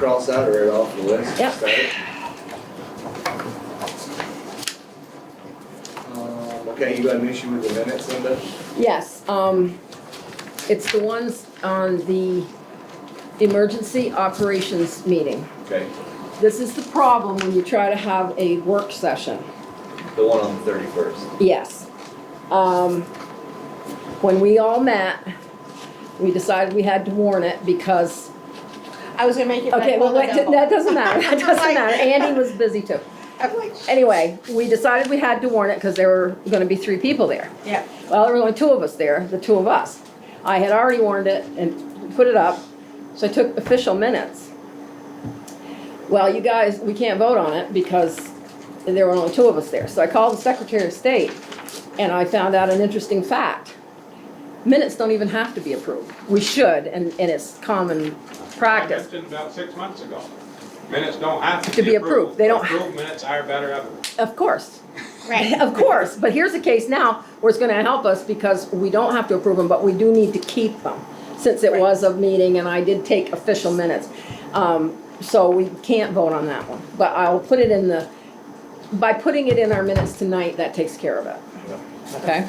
cross that right off the list. Yep. Start it. Okay, you got an issue with the minutes, Linda? Yes, it's the ones on the emergency operations meeting. Okay, This is the problem when you try to have a work session. the one on the 31st. Yes. When we all met, we decided we had to warn it because, I was gonna make it. okay, well, that doesn't matter, that doesn't matter. Andy was busy too. I'm like, Anyway, we decided we had to warn it because there were gonna be 3 people there. yeah. Well, there were only 2 of us there, the 2 of us. I had already warned it and put it up, so I took official minutes. Well, you guys, we can't vote on it because there were only 2 of us there. So I called the Secretary of State and I found out an interesting fact. Minutes don't even have to be approved. We should, and it's common practice. I mentioned about 6 months ago. Minutes don't have To be approved. They don't- Approved minutes are better evidence. Of course. Right. Of course, but here's the case now where it's gonna help us because we don't have to approve them, but we do need to keep them. Since it was a meeting and I did take official minutes. So we can't vote on that one. But I'll put it in the, by putting it in our minutes tonight, that takes care of it. Okay?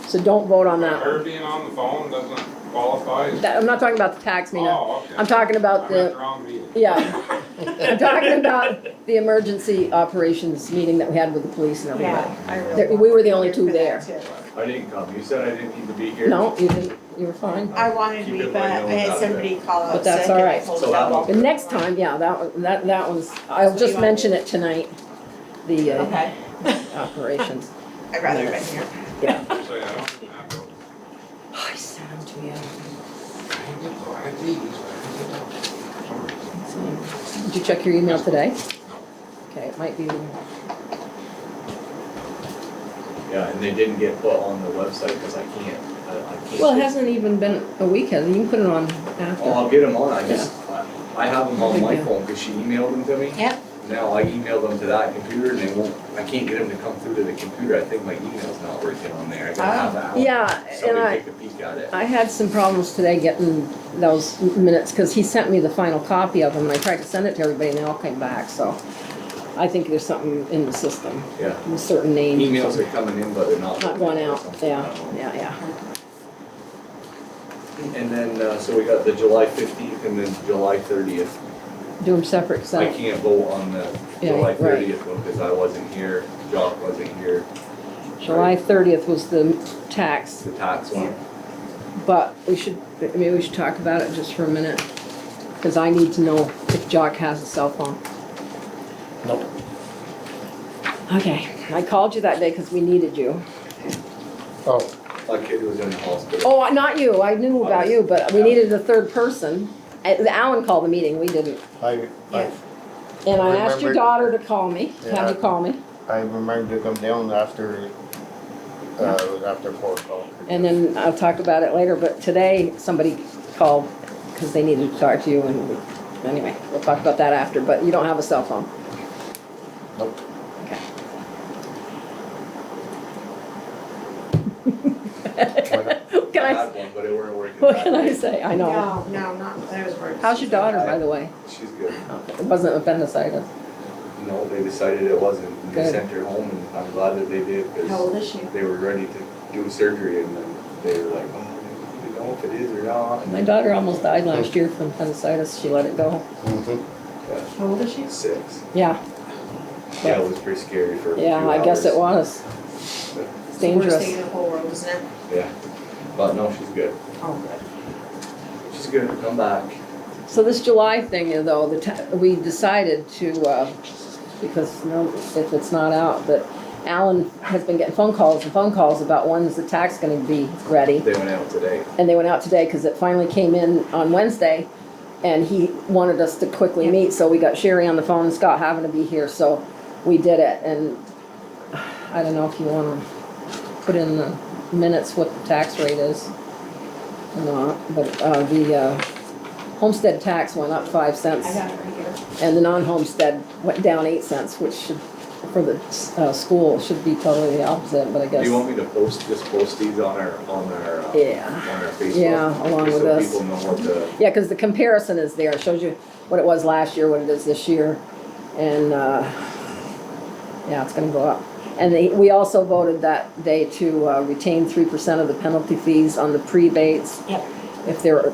So don't vote on that Her one. being on the phone doesn't qualify. I'm not talking about the tax meeting. Oh, okay. I'm talking about I'm at the the, wrong meeting. yeah. I'm talking about the emergency operations meeting that we had with the police and everybody. Yeah, I really. There- we were the wanted only to 2 be there. too. I didn't come. You said I didn't need to be here. No, you didn't, you were fine. I wanted to Keep be, it but right I on had that somebody call out But that's sick all and I right. pulled So it that out. The next time, yeah, that was, I'll just mention it tonight, the Okay, operations. I'd rather have been here. Yeah. So, yeah, I don't have to. I sent them to you. I had these, Did you check your email today? Okay, it might be, Yeah, and they didn't get put on the website because I can't. I can't. well, it hasn't even been a week, has it? You can put it on Well, after. I'll get them on. I just, I have them on my Yeah. phone because she emailed them to me. Yep. Now I emailed them to that computer and they won't, I can't get them to come through to the computer. I think my email's not working on there. I gotta have that. Yeah, and Somebody take a peek at it. I had some problems today getting those minutes, because he sent me the final copy of them, and I tried to send it to everybody, and they all came back, so I think there's something in the system, Yeah. with certain names. Emails are coming in, but they're not. Not going working or out, something. yeah, I don't know. yeah. And then, so we got the July 15th and then July 30th. Do them separate, I so, can't vote on the Yeah, July right. 30th one because I wasn't here, Jock wasn't here, July 30th was the tax, the tax one. but maybe we should talk about it just for a minute, because I need to know if Jock has a cell phone. Nope. Okay, I called you that day because we needed you. Oh, My kid was in the hospital. Oh, not you, I knew about you, but we needed a 3rd person. Alan called the meeting, we didn't. I And I asked your Remember- daughter to call me, have you Yeah. call me, remember to come down after 4 o'clock. and then I'll talk about it later, but today somebody called because they needed to talk to you, and anyway, we'll talk about that after, but you don't have a cell phone. Nope. Okay. Can I I, had one, but it weren't working. what that can I day. say? I know. No, not, that was worse. How's your daughter, by the way? She's good. Okay, it wasn't appendicitis. No, they decided it wasn't. And They Good. sent her home and I'm glad that they did How old because is she? they were ready to do surgery and then they were like, oh, we don't know if it is or not. My daughter almost died last year from appendicitis, she let it go. Mm-hmm. Yeah, How old is she? 6. Yeah, Yeah, it was pretty scary for a few yeah, I guess it hours. was. It's Worst thing dangerous. in the whole world, isn't it? Yeah, but no, she's good. Oh, good. She's good. Come back. So this July thing, though, we decided to, because if it's not out, but Alan has been getting phone calls about when's the tax gonna be ready. They went out today. And they went out today because it finally came in on Wednesday, and he wanted us to quickly meet, so we got Sherry on the phone and Scott having to be here, so we did it. And I don't know if you want to put in the minutes what the tax rate is or not, but the homestead tax went up 5 cents. I got it right here. And the non-homestead went down 8 cents, which should for the, school, should be totally the opposite, but I Do guess. you want me to post these on our, Yeah. on our Facebook? Yeah, along Just with this. So people know what the, Yeah, cause the comparison is there, it shows you what it was last year, what it is this year, and, yeah, it's gonna go up. And we also voted that day to retain 3% of the penalty fees on the pre-baits. Yep. If there are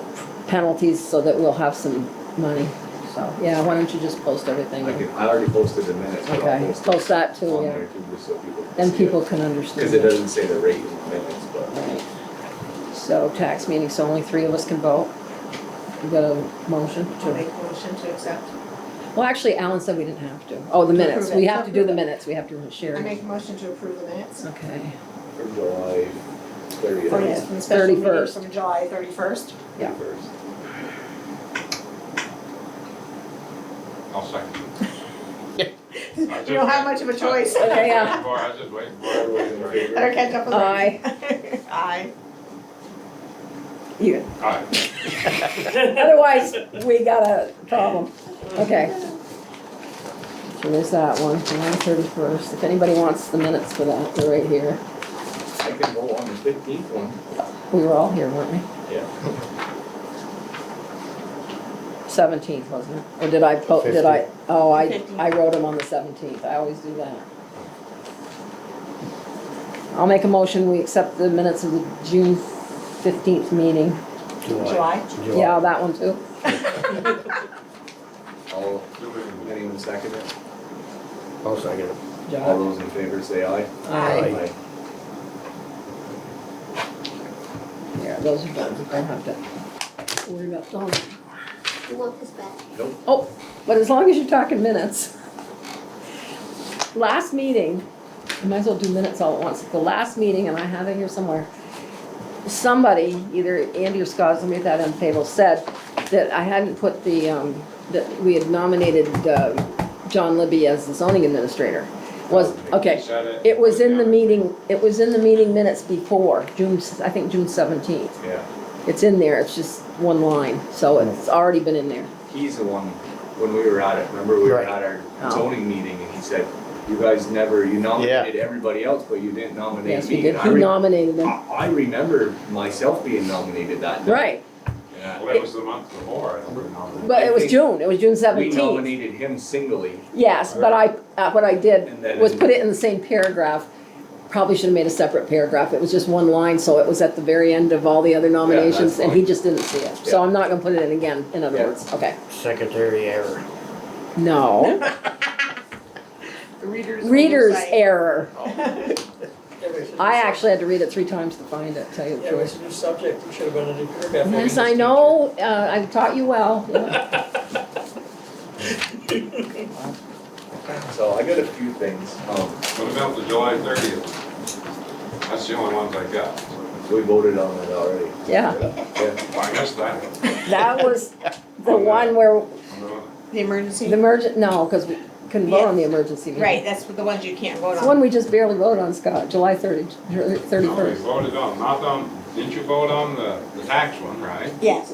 penalties, so that we'll have some money, so, yeah, why don't you just post everything? I already posted the minutes, but I'll Okay, post post that it too, on yeah, there too, just so people can then see people it. can understand. Cause it doesn't say the rate in the minutes, but. Right. So, tax meeting, so only 3 of us can vote. We got a motion I'll to, make a motion to accept. well, actually, Alan said we didn't have to. Oh, the minutes, approve we it. have to do the minutes, we have to share. I make a motion to approve the minutes. Okay, For July For 30th. the special meeting 31st. from July 31st. Yeah. First. I'll second. You don't have much of a choice. Okay, yeah. I was just waiting for Everybody's in it. Better favor? catch up with Aye. me. Aye. you, Alright, otherwise, we got a problem. Okay. So there's that one, July 31st. If anybody wants the minutes for that, they're right here. I can go on the 15th one. We were all here, weren't we? Yeah. 17th, wasn't it? Or did I, oh, I wrote them on the 17th, I always do that. I'll make a motion, we accept the minutes of the June 15th meeting. July. Yeah, that one too. Anyone second it? I'll second it. All those in favor say aye. Aye. Yeah, those are done, we don't have to worry about those. You want this back? Nope. Oh, but as long as you're talking minutes. Last meeting, I might as well do minutes all at once. The last meeting, and I have it here somewhere, somebody, either Andy or Scott, somebody at that end table, said that I hadn't put the, that we had nominated John Libby as the zoning administrator. Was, okay, it was in the meeting, minutes before, I think June 17th. Yeah. It's in there, it's just one line, so it's already been in there. He's the one, when we were at it, remember we were Right. at our Oh. zoning meeting and he said, you guys never, you nominated everybody else, but you didn't nominate me. Yes, we did, And he I re- nominated them, I remember myself being nominated that day. right, Yeah. well, it was the month before, I remember. but it was June 17th. We nominated him singly. Yes, but what I And did then- was put it in the same paragraph. Probably should have made a separate paragraph. It was just one line, so it was at the very end of all the other nominations, that's and he fine. just didn't see it. So Yeah. I'm not gonna put it in again, in other Yeah. words, okay. Secretary error. No, reader's oversight. error. I actually had to read it 3 times to find it, tell you the Yeah, it was truth. a new subject, we should have been a new paragraph. Yes, I know, I taught you well, yeah. So I got a few things. What about the July 30th? That's the only ones I got. We voted on it already. Yeah, Yeah. Well, I missed that. that was the one where The emergency. no, because we couldn't vote on the emergency meeting. Right, that's the ones you can't vote It's the one on. we just barely voted on, Scott, July No, we 31st. voted on, not on, didn't you vote on the tax one, right? Yes,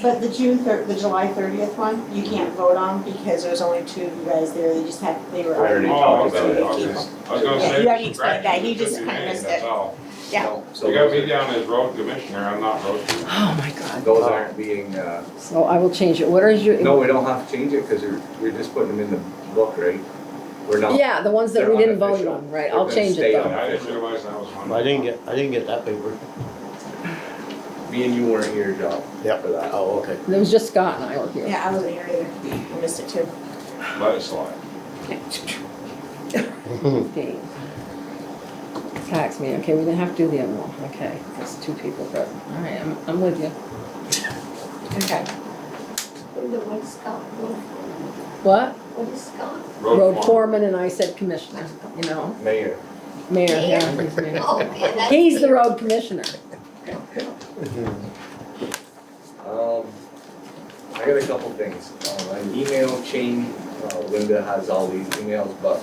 but the the July 30th one, you can't vote on because there's only 2 of you guys there, they just had, they were. We already Oh, talked okay, about it. okay. I was gonna Yeah, say. you already explained that. He corrections just could be kinda made, missed that's it. all. Yeah. So You got me down as road commissioner, I'm not road commissioner. Oh, my God. those aren't being, So I will change it. What is your? no, we don't have to change it because we're just putting them in the book, right? We're not. Yeah, the ones that They're we didn't vote unofficial. on, right, They're I'll gonna change stay it on. though. I didn't realize that was one. I didn't get that paper. Me and you weren't here, Joe, Yep. for that. Oh, okay. It was just Scott and I were here. Yeah, I wasn't here either, I missed it too. Let it slide. Okay. Tax me, okay, we didn't have to do the other one, okay, that's 2 people present, all right, I'm with you. Okay. What is Scott? What? What is Scott? Road foreman and I said commissioner, you know, Mayor. mayor, yeah, he's mayor. Oh, yeah, that's. He's the road commissioner. I got a couple things. An email chain, Linda has all these emails, but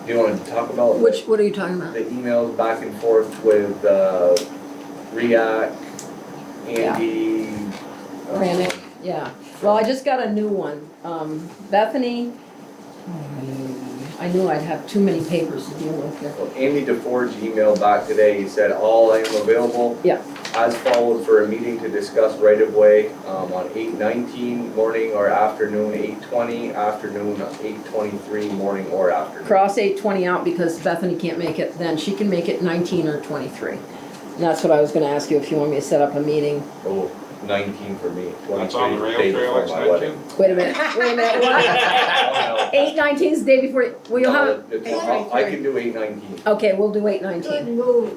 do you want to talk about What are you talking about? the emails back and forth with REAC, Andy? Granick, yeah, well, I just got a new one, Bethany, I knew I'd have too many papers to deal with here. Well, Andy DeForge emailed back today, he said, all I am available. Yeah. As followed for a meeting to discuss right-of-way, on 8/19, morning or afternoon, 8/20, afternoon, 8/23, morning or afternoon. Cross 8:20 out because Bethany can't make it, then she can make it 19 or 23. And that's what I was gonna ask you, if you want me to set up a meeting. Oh, 19 for me, That's on the 23 rail day trail before my wedding. extension? Wait a minute, what? 8:19 is the day before, well, you'll have, I can do 8/19. okay, we'll do Good 8:19. move.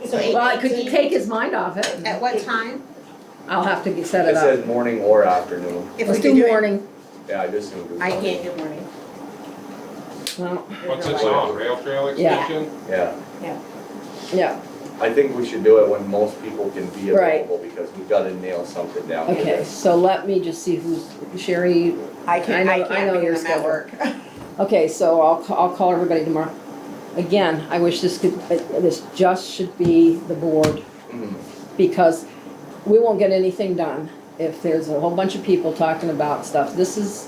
So Well, could you 8:19? take his mind off it? At what time? I'll have to set It it up. says morning or afternoon. If Let's we do could it- morning. Yeah, I just do. I can't do morning. Well, What's it on, rail trail Yeah. extension? Yeah, yeah, I think we should do it when most people can be Right. available because we gotta nail something down. okay, so let me just see who's, Sherry, I can't, I I know- I know can't your because I'm at schedule. work. okay, so I'll call everybody tomorrow. Again, I wish this could, this just should be the board, Mm. because we won't get anything done if there's a whole bunch of people talking about stuff. This is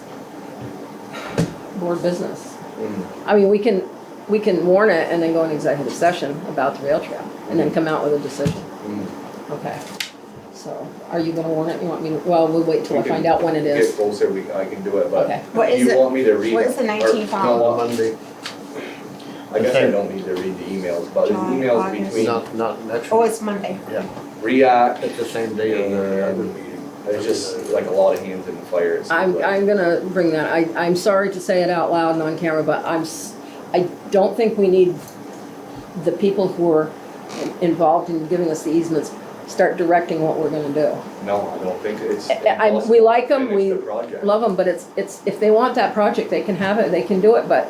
board business. Mm. I mean, we can warn it and then go in executive session about the rail trail and then come out with a decision. Mm. Okay. So, are you gonna warn it? You want me to, well, we'll wait till I We find can out when it Get is. closer, I can do it, but Okay. What is you it? want me to read? What is the or- 19th on? No, Monday, I guess I don't need to read the emails, but the July, emails August. between not next Oh, week. it's Monday. React, It's the same day of the other meeting. there's just like a lot of hands in the fire. it seems I'm like. gonna bring that, I'm sorry to say it out loud and on camera, but I don't think we need the people who are involved in giving us the easements start directing what we're gonna do. No, I don't think it's. We like them, impossible to we finish the project. love them, but it's, if they want that project, they can have it, they can do it, but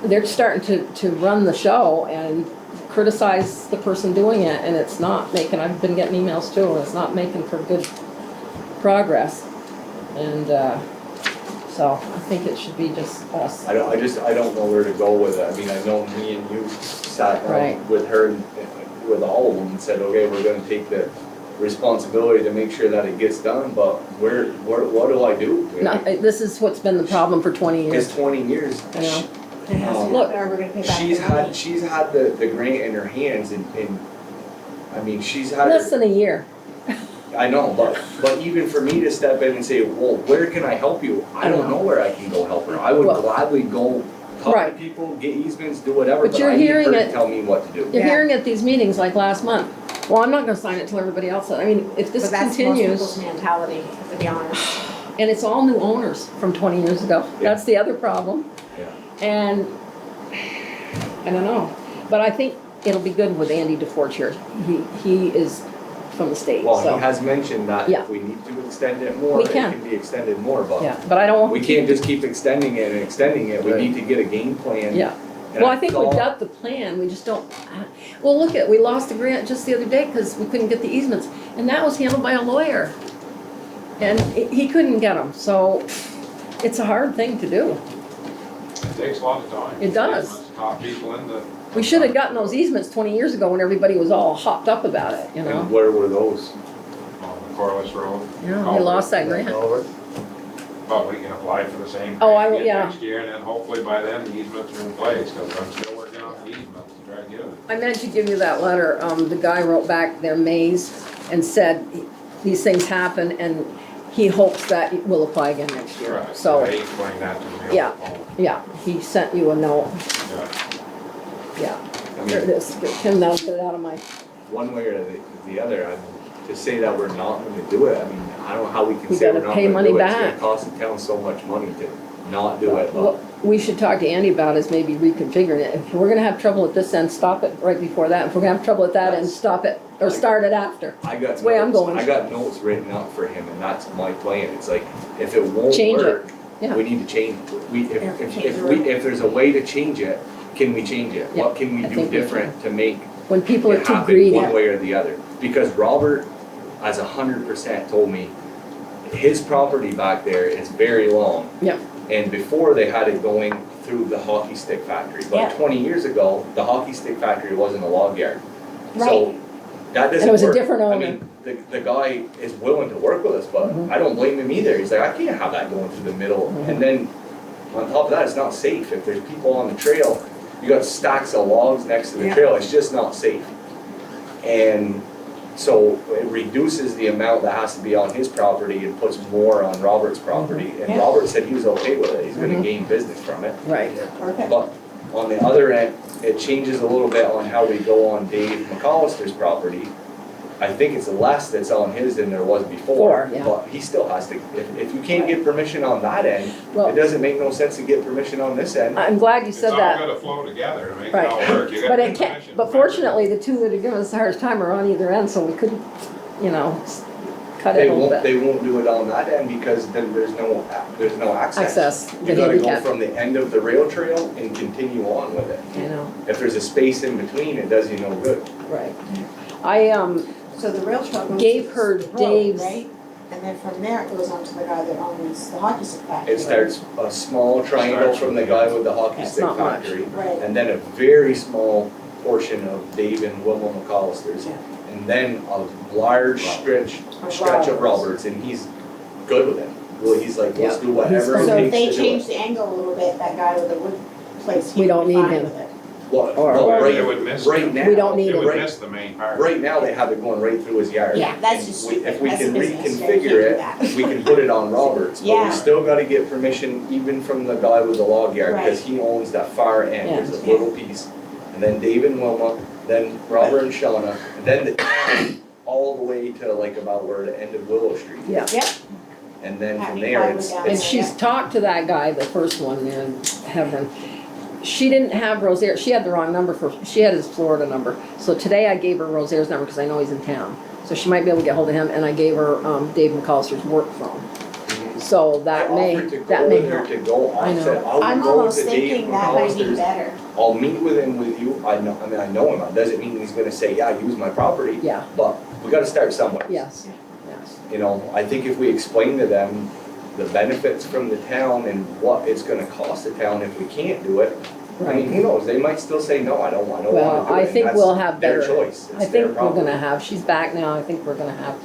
they're starting to run the show and criticize the person doing it, and it's not making, I've been getting emails too, and it's not making for good progress. And, so I think it should be just us. I don't know where to go with it. I mean, I know me and you sat Right. down with her, and with all of them and said, okay, we're gonna take the responsibility to make sure that it gets done, but what do I do? You know? No, this is what's been the problem for 20 It's years. 20 years. I know. It has to Look, happen or we're gonna pay back She's the money. had the grant in her hands and I mean, she's had. Less than a year. I know, but even for me to step in and say, well, where can I help you? I don't know where I can go help her. I would Well, gladly go talk to right. people, get easements, do whatever, But but you're I need hearing her to it- tell me what to do. You're Yeah. hearing at these meetings like last month, well, I'm not gonna sign it till everybody else does. I mean, if this But that's most continues, people's mentality, to be honest. and it's all new owners from 20 years ago, Yeah. that's the other problem. Yeah. And, I don't know, but I think it'll be good with Andy DeForge here. He is from the state, Well, he so, has mentioned that Yeah. if we need to extend it more, We it can. can be extended more, but yeah, but I don't want. we can't just keep extending it and extending it. We Right. need to get a game plan. Yeah, And well, I think we've thought- got the plan, we just don't, well, look we lost the grant just the other day because we couldn't get the easements, and that was handled by a lawyer. And he couldn't get them, so it's a hard thing to do. It takes a lot of time. It does. Let's talk people into. We should have gotten those easements 20 years ago when everybody was all hopped up about it, you know? And where were those? On the Corliss Road. Yeah, we lost that grant. Culvert. But we can apply for the same. Oh, grant yeah. Next year, and then hopefully by then the easements are in place, because I'm still working on the easements to try to get it. I meant to give you that letter, the guy wrote back their maze and said these things happen and he hopes that it will apply again next year. Right. So, They explained that to me on the Yeah. phone. yeah, he sent you a note, Yeah. yeah. I There it mean, is, Tim, now get it out of my, one way or the other, I mean, to say that we're not gonna do it, I mean, I don't know how we can We say we're gotta not pay gonna money do it. It's back. gonna cost the town so much money to not do it, what but we should talk to Andy about is maybe reconfiguring it. If we're gonna have trouble at this end, stop it right before that. If we're gonna have trouble at that end, stop it, or start it after. I got That's the way I'm notes, going. I got notes written up for him and that's my plan. It's like, if it won't Change it. work, Yeah. we need to change, Yeah, change the if there's a way to change it, can we change it? Yeah, What can we I do think we different to make When people are it too happen greedy. one way or the other? Because Robert has 100% told me his property back there is very long. Yep. And before they had it going through the hockey stick factory, Yeah. but 20 years ago, the hockey stick factory wasn't a log yard. So Right. that doesn't work. And it was a different I owner. mean, the guy is willing to work with us, but Mhm. I don't blame him either. He's like, I can't have that going through the middle. Mhm. And then On top of that, it's not safe. If there's people on the trail, you got stacks of logs next to the trail, it's just not safe. And so it reduces the amount that has to be on his property and puts more on Robert's property. And Yeah. Robert said he was okay with it, he's gonna gain business from it. Right. Perfect. But on the other end, it changes a little bit on how we go on Dave McAllister's property. I think it's less that's on his than there was before, Yeah. but he still has to, if you can't get permission on that end, Well- it doesn't make no sense to get permission on this end. I'm glad you It's said all that. gotta flow together to make it Right. all work. You But gotta it get can't, permission but from everybody. fortunately, the two that are giving us the hardest time are on either end, so we couldn't, you know, cut it They a little won't, bit. they won't do it on that end because then there's no access. Access, the You gotta go handicap, from the end of the rail trail and continue on with it. you know, If there's a space in between, it does you no good. right. I, So the rail trail goes Gave to her the road, Dave's- right? And then from there it goes on to the guy that owns the hockey stick factory. It starts a small triangle Starts from from the the guy with the hockey That's stick not much. factory. Right. And then a very small portion of Dave and Wilma McAllister's. Yeah. And then a large stretch of Roberts, and he's good with it. Well, he's like, let's do whatever it So if takes they to do change it. the angle a little bit, that guy with the wood place, We he don't would be need fine him. with it. Well, or- well, It would right, miss. right now. We don't need It would right- miss the main part. Right now, they have it going right through his yard. Yeah, that's And just we- stupid. If we That's can a business, right? reconfigure You it, can't do that. we can put it on Roberts, but Yeah. we still gotta get permission even from the guy with the log yard, because he owns that far end, Yeah. there's a little piece. And then Dave and Wilma, then Robert and Shauna, and then the town, all the way to like about where the end of Willow Street. yeah. Yep, And then from Happy there, Plywood it's, down And it's, she's talked to that guy, the first one there in Hebron. She didn't have Rosaire, she had the wrong number she had his Florida number. So today I gave her Rosaire's number because I know he's in town. So she might be able to get hold of him, and I gave her, Dave McAllister's work phone. So I that may offered to help. go to go I know. offset, I I'm would go almost to Dave thinking that might be McAllister's. better. I'll meet with him with you, I know him, it doesn't mean he's gonna say, yeah, use my property. Yeah, But we gotta start somewhere. yes, yes. You know, I think if we explain to them the benefits from the town and what it's gonna cost the town if we can't do it, I mean, who knows, they might still say, no, I don't wanna do it. Well, I and think that's we'll have their better. choice, I it's their think we're problem. gonna have, she's back now, I think we're gonna have,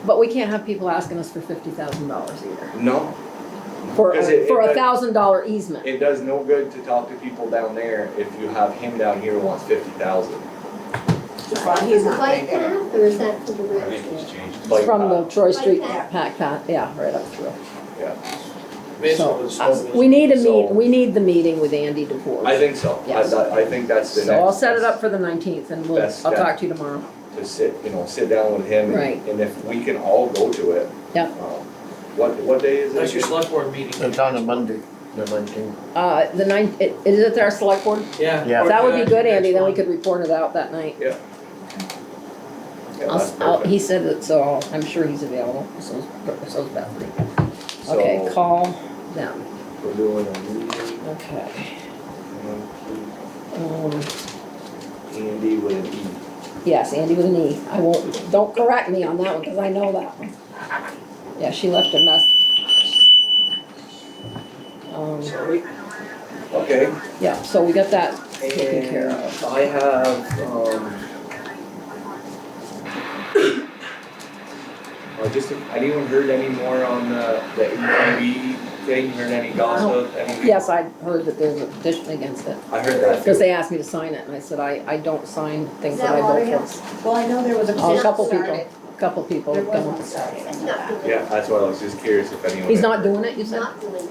but we can't have people asking us for $50,000 either. No, For, Because it- for it- $1,000 easement. it does no good to talk to people down there if you have him down here who wants 50,000. Well, he's not Bike going there. path, or is that for the I rail think trail? it's changed. Like, From the Troy Street Like that. pack path, yeah, right up through. Yeah, Basically, the So, slope is. we need a So- we need the meeting with Andy DeFore. I think so, Yes. I think that's the next. So I'll set it up for the 19th and I'll Best step. talk to you tomorrow. To sit down with him, Right. and if we can all go to it. Yep. What day is it? That's your again? select board meeting. It's on a Monday, the 19th. The is it our select board? Yeah. Yeah. That would be good, Andy, then we Next could report it out that night. Yeah, that's He perfect. said that, so I'm sure he's available, so's Bethany. So, Okay, call them, we're doing a meeting, okay. Andy with an E. Yes, Andy with an E. I won't, don't correct me on that one, because I know that one. Yeah, she left a mess. Sorry. Okay. Yeah, so we got that taken care And of. I have, anyone heard any more on the ATV thing, heard any gossip, anything? Yes, I heard that there's a petition against it, I heard that. because they asked me to sign it, and I said, I don't sign things Is that that I vote Waterhouse? for. Well, I know there was a Oh, a petition couple started. people, couple people There was going. one started, I know Not that. doing it. Yeah, that's why I was just curious if anyone. He's had not heard. doing it, you said? Not doing it.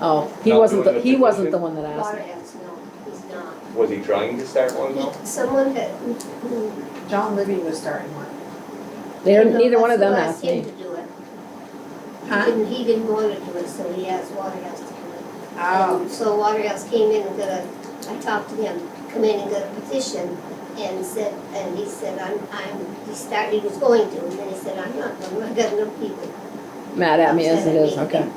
Oh, he Not wasn't, doing the the he wasn't petition? the one that asked me. Waterhouse, no, he's not. Was he trying to start one though? Someone had, John Libby was starting one. Neither one of them asked him me. to do it. Huh? He didn't want to do it, so he asked Waterhouse to do it. Oh, So Waterhouse came in and I talked to him, come in and got a petition and said, and he said, he was going to, and then he said, I'm not, I got enough people. Mad at me as it is, okay.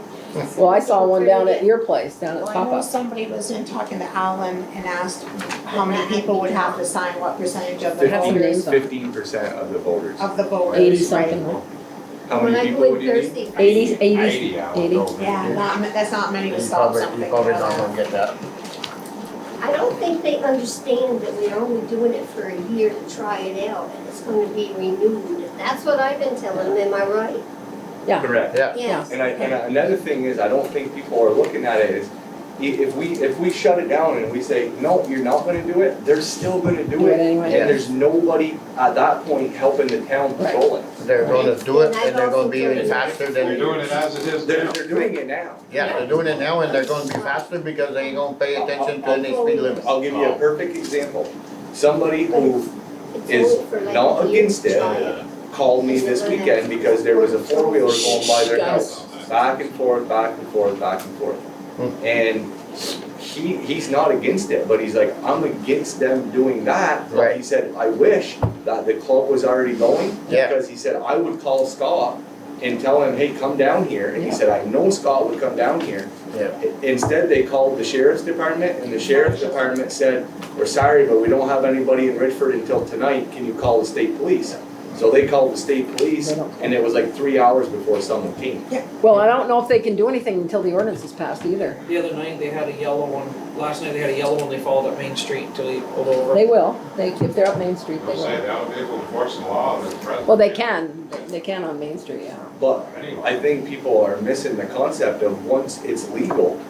Well, I saw one down at your place, down at well, I know Papa. somebody was in talking to Alan and asked how many people would have to sign, what percentage of the Have some names voters, on. 15% of the voters. of the voters, 80 right? something, How When many I people go in would you need? Thursday, 80, 80, 80, I would 80. go. Yeah, that's not many to You stop probably, something. you probably not gonna get that. I don't think they understand that we're only doing it for a year to try it out, and it's going to be renewed. That's what I've been telling them, am I right? Yeah. Correct. Yeah. Yes. And another thing is, I don't think people are looking at it is, if we shut it down and we say, no, you're not gonna do it, they're still gonna do Do it it. anyway. And there's nobody at that point helping the town Right. patrol it. They're gonna do it and they're gonna be even faster They're than, doing it as it is now. They're doing it now. yeah, they're doing it now and they're gonna be faster because they ain't gonna pay attention to any speed limit. I'll give you a perfect example. Somebody who It's is only for like not a year against to it try it. called me this weekend because there was a four-wheeler going by their house. Back and forth, back and forth, back and forth. And he's not against it, but he's like, I'm against them doing that. But Right. he said, I wish that the club was already going. Yeah. Because he said, I would call Scott and tell him, hey, come down here. And he said, I know Scott would come down here. Yeah. Instead, they called the sheriff's department, and the sheriff's department said, we're sorry, but we don't have anybody in Richford until tonight, can you call the state police? So they called the state police, They don't. and it was like 3 hours before someone came. Well, I don't know if they can do anything until the ordinance is passed either. The other night, they had a yellow one, last night they had a yellow one, they followed up Main Street until he pulled over. They will, if they're up Main Street, they I'll say, will. they ought to be able to enforce the law that's present. Well, they can on Main Street, yeah. But I think people are missing the concept of once it's legal,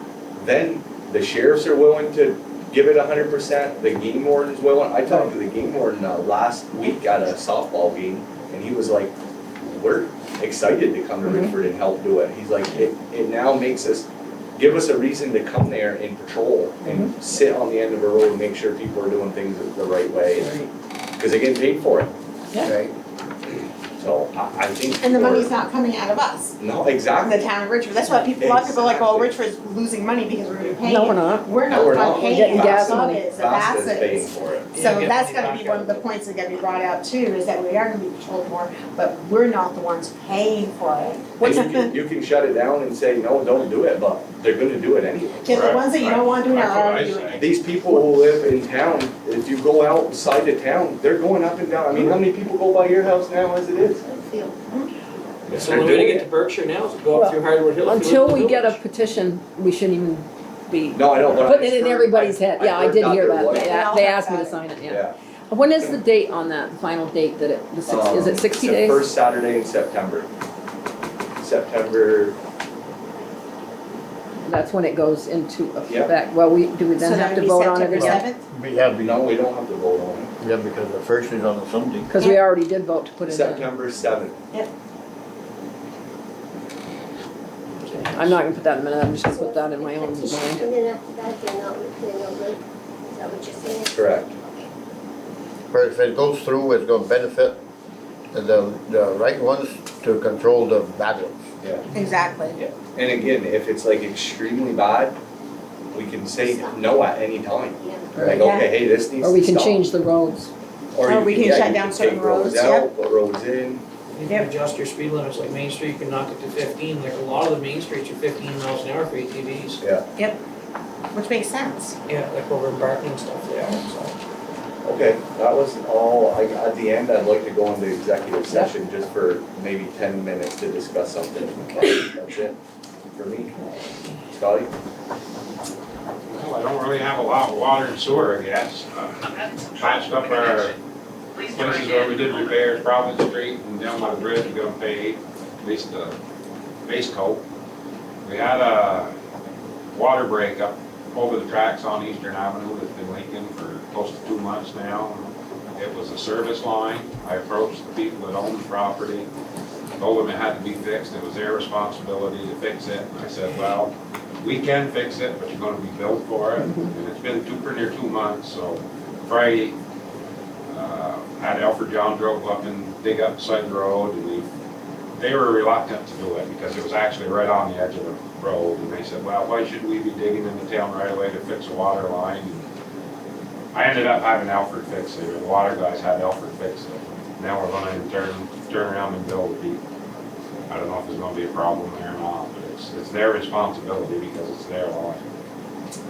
then the sheriffs are willing to give it 100%, the game warden's willing. I talked to the game warden last week at a softball game, and he was like, we're excited to come to Richford and help do it. He's like, it now makes us, give us a reason to come there and patrol and sit on the end of a road and make sure people are doing things the right way. Because they get paid for it. Right? So I think. And the we're- money's not coming out of us, No, exactly. the town of Richford. That's why people, a lot of people are like, oh, Richford's losing money because we're gonna be paying. No, we're not. We're No, not, we're not not. We're paying. getting it. gas That's money. it. The Fast is Bassett paying is. for it. Yeah, So get that's money gonna be back one out. of the points that gotta be brought out too, is that we are gonna be patrolled more, but we're not the ones paying for it. What's And you can shut it down and say, no, don't do it, but they're gonna do it anyway. Because the ones that you don't want doing are That's what I already doing say. it. These people who live in town, if you go outside the town, they're going up and down. I mean, how many people go by your house now as it is? I feel. So the way to get to Berkshire now is to go up through Hardwood Hill. Until we get a petition, we shouldn't even be No, I don't, but I putting it in heard- everybody's head. Yeah, I heard did hear Dr. that. White- They asked me to sign it, yeah. Yeah. When is the date on that, the final date that is it 60 it's days? the first Saturday in September. September, That's when it goes into Yeah. effect. Well, do we then So have that'd to be vote on it September again? 7th? no, we don't have to vote on it. Yeah, because the first is on a Sunday. Because we already did vote to put it in. September 7th. I'm not gonna put that in a minute, I'm just gonna put that in my own mind. And then after that, they're no good. Is that what you're saying? Correct. But if it goes through, it's gonna benefit the right ones to control the bad ones. Yeah. Exactly. Yeah. And again, if it's like extremely bad, we can say no at any time. Yeah. Like, Right. okay, hey, this needs to stop. Or we can change the roads. Or you we can yeah, shut you down can certain take roads roads, out, put roads in. You can adjust your speed limits, like Main Street, you can knock it to 15, like a lot of the main streets are 15 miles an hour for ATVs. Yeah. Which makes sense. Yeah, like over in Barton and stuff, they are, so. Okay, that was all. At the end, I'd like to go into executive session just for maybe 10 minutes to discuss something. That's it for me. Scotty? Well, I don't really have a lot of water and sewer, I guess. Patched up our places where we did repairs, Providence Street and down by the bridge, we're gonna pay at least the base coat. We had a water break up over the tracks on Eastern Avenue that's been leaking for close to 2 months now. It was a service line. I approached the people that owned the property, told them it had to be fixed. It was their responsibility to fix it. And I said, well, we can fix it, but you're gonna be billed for it. And it's been pretty near 2 months, so Friday, had Alfred John drove up and dig up beside the road, and they were reluctant to do it because it was actually right on the edge of the road. And they said, well, why should we be digging in the town right away to fix a water line? And I ended up having Alfred fix it, or the water guys had Alfred fix it. Now we're gonna turn around and bill the people. I don't know if there's gonna be a problem there or not, but it's their responsibility because it's their line.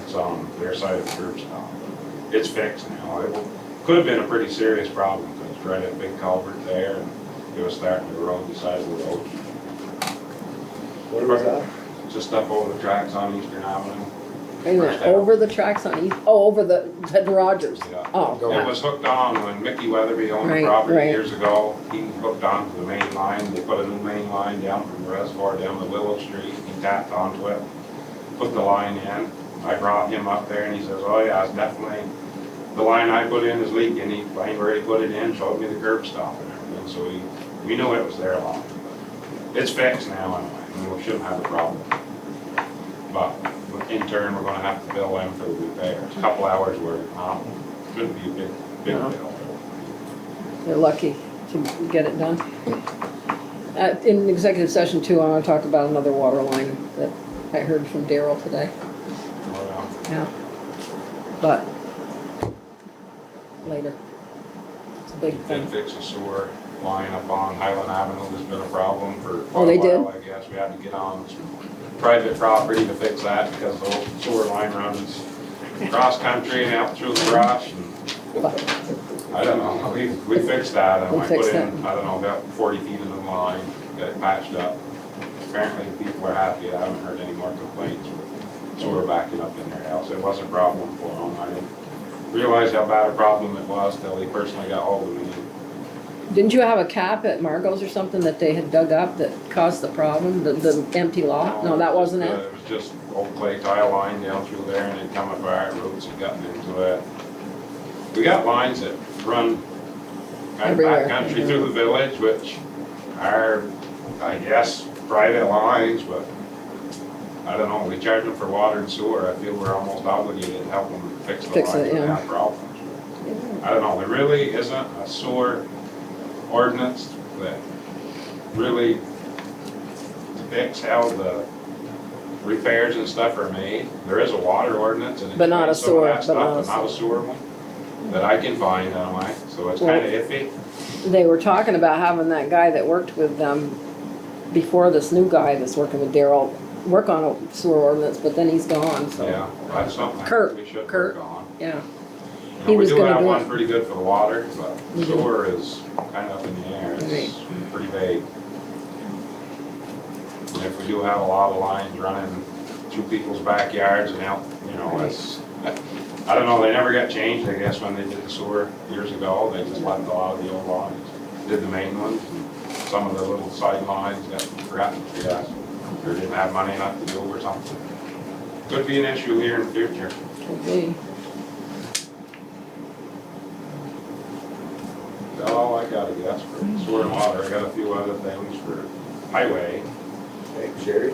It's on their side of the curb stop. It's fixed now. It could have been a pretty serious problem because it's right at a big culvert there and it was starting to erode the side of the road. What was that? Just up over the tracks on Eastern Avenue. Wait a minute, over the tracks on East, over the Rogers. Yeah. Oh, It was hooked on when Mickey Weatherby owned the Right, property right. years ago. He hooked onto the main line. They put a new main line down from the reservoir down to Willow Street. He tapped onto it, put the line in. I brought him up there and he says, oh yeah, it's definitely, the line I put in is leaking. He find where he put it in, showed me the curb stop and everything, so we knew it was there long. It's fixed now anyway, and we shouldn't have a problem. But in turn, we're gonna have to bill them for the repairs. A couple hours worth, shouldn't be a big No. bill. They're lucky to get it done. In executive session too, I wanna talk about another water line that I heard from Daryl today. Well, Yeah. But later. It's a big Did thing. fix a sewer line up on Highland Avenue, there's been a problem for Oh, quite they a did? while, I guess. We had to get on some private property to fix that because the old sewer line runs cross country and out through the brush and I don't know, we fixed that and We I put fixed in, it. I don't know, about 40 feet of the line, got it patched up. Apparently the people are happy, I haven't heard any more complaints with sewer backing up in their house. It was a problem for them. I didn't realize how bad a problem it was till they personally got hold of me. Didn't you have a cap at Margot's or something that they had dug up that caused the problem, the empty lot? No, that wasn't it? It was just old clay tile line down through there and it'd come up our roots and gotten into it. We got lines that run kind of Everywhere. backcountry through the village, which are, I guess, private lines, but I don't know, we charge them for water and sewer. I feel we're almost obligated to help them fix the Fix lines it, when they yeah. have problems. I don't know, there really isn't a sewer ordinance that really depicts how the repairs and stuff are made. There is a water ordinance and it But not a explains some of sewer, that but stuff, not a but not a sewer one that I can find anyway, so it's Well- kinda iffy. They were talking about having that guy that worked with them before this new guy that's working with Daryl work on a sewer ordinance, but then he's gone, so. Yeah, that's something I Kurt, think we should Kurt. work on. Yeah, You He know, was we do gonna have do one it. pretty good for the water, but We do. sewer is kind of up in the air, it's Right. pretty vague. And if we do have a lot of lines running through people's backyards and out, you know, it's, I don't know, they never got changed, I guess, when they did the sewer years ago, they just left a lot of the old lines. Did the main ones, and some of the little side lines got forgotten, I guess, or didn't have money enough to do or something. Could be an issue here in the future. could be. That's all I got, I guess, for sewer and water. I got a few other things for highway. Okay, Sherry?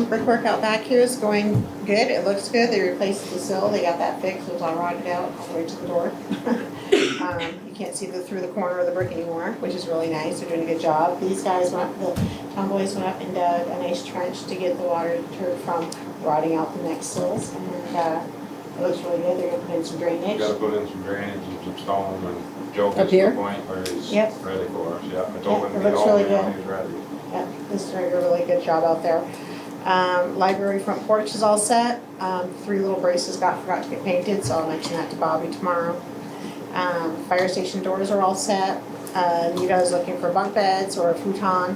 Brickwork out back here is going good, it looks good, they replaced the sill, they got that fixed, it was all rotted out all the way to the door. You can't see through the corner of the brick anymore, which is really nice, they're doing a good job. These guys went, the town boys went up and dug a nice trench to get the water deterred from rotting out the next sills, and it looks really good, they're gonna put in some drainage. Gotta put in some drainage and some stone, and Joe Up gets to here? the point where he's Yep. ready for us, yeah. I told Yep, him it to get looks all really in when good. he was ready. Yep, this is doing a really good job out there. Library front porch is all set. 3 little braces forgot to get painted, so I'll mention that to Bobby tomorrow. Fire station doors are all set. You guys looking for bunk beds or a futon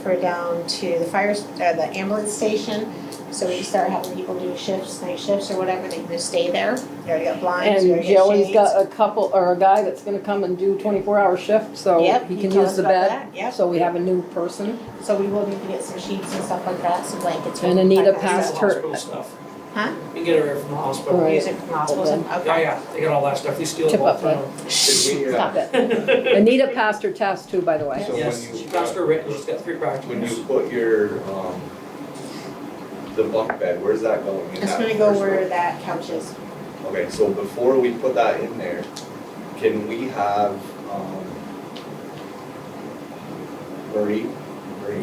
for down to the the ambulance station. So we can start having people do shifts, night shifts or whatever, they can just stay there. You already got blinds, you And already got Joey's shades. got a couple, or a guy that's gonna come and do 24-hour shift, so Yep, he he can told use us the about bed. that, yep. So we have a new person. So we will need to get some sheets and stuff like that, some blankets. And Anita that kind of passed stuff. her- Hospital stuff. Huh? You can get it right from the hospital. Right. Use it from hospitals, Okay. Yeah, okay. yeah, they got all that stuff, they steal it Tip all up from that. them. Did we, Stop it. Anita passed her test too, by the way. So when Yes, you- she passed her written, she's got 3 when practicals. you put your, the bunk bed, where's that going? In It's that gonna go first where row? that couch is. Okay, so before we put that in there, can we have, Marie?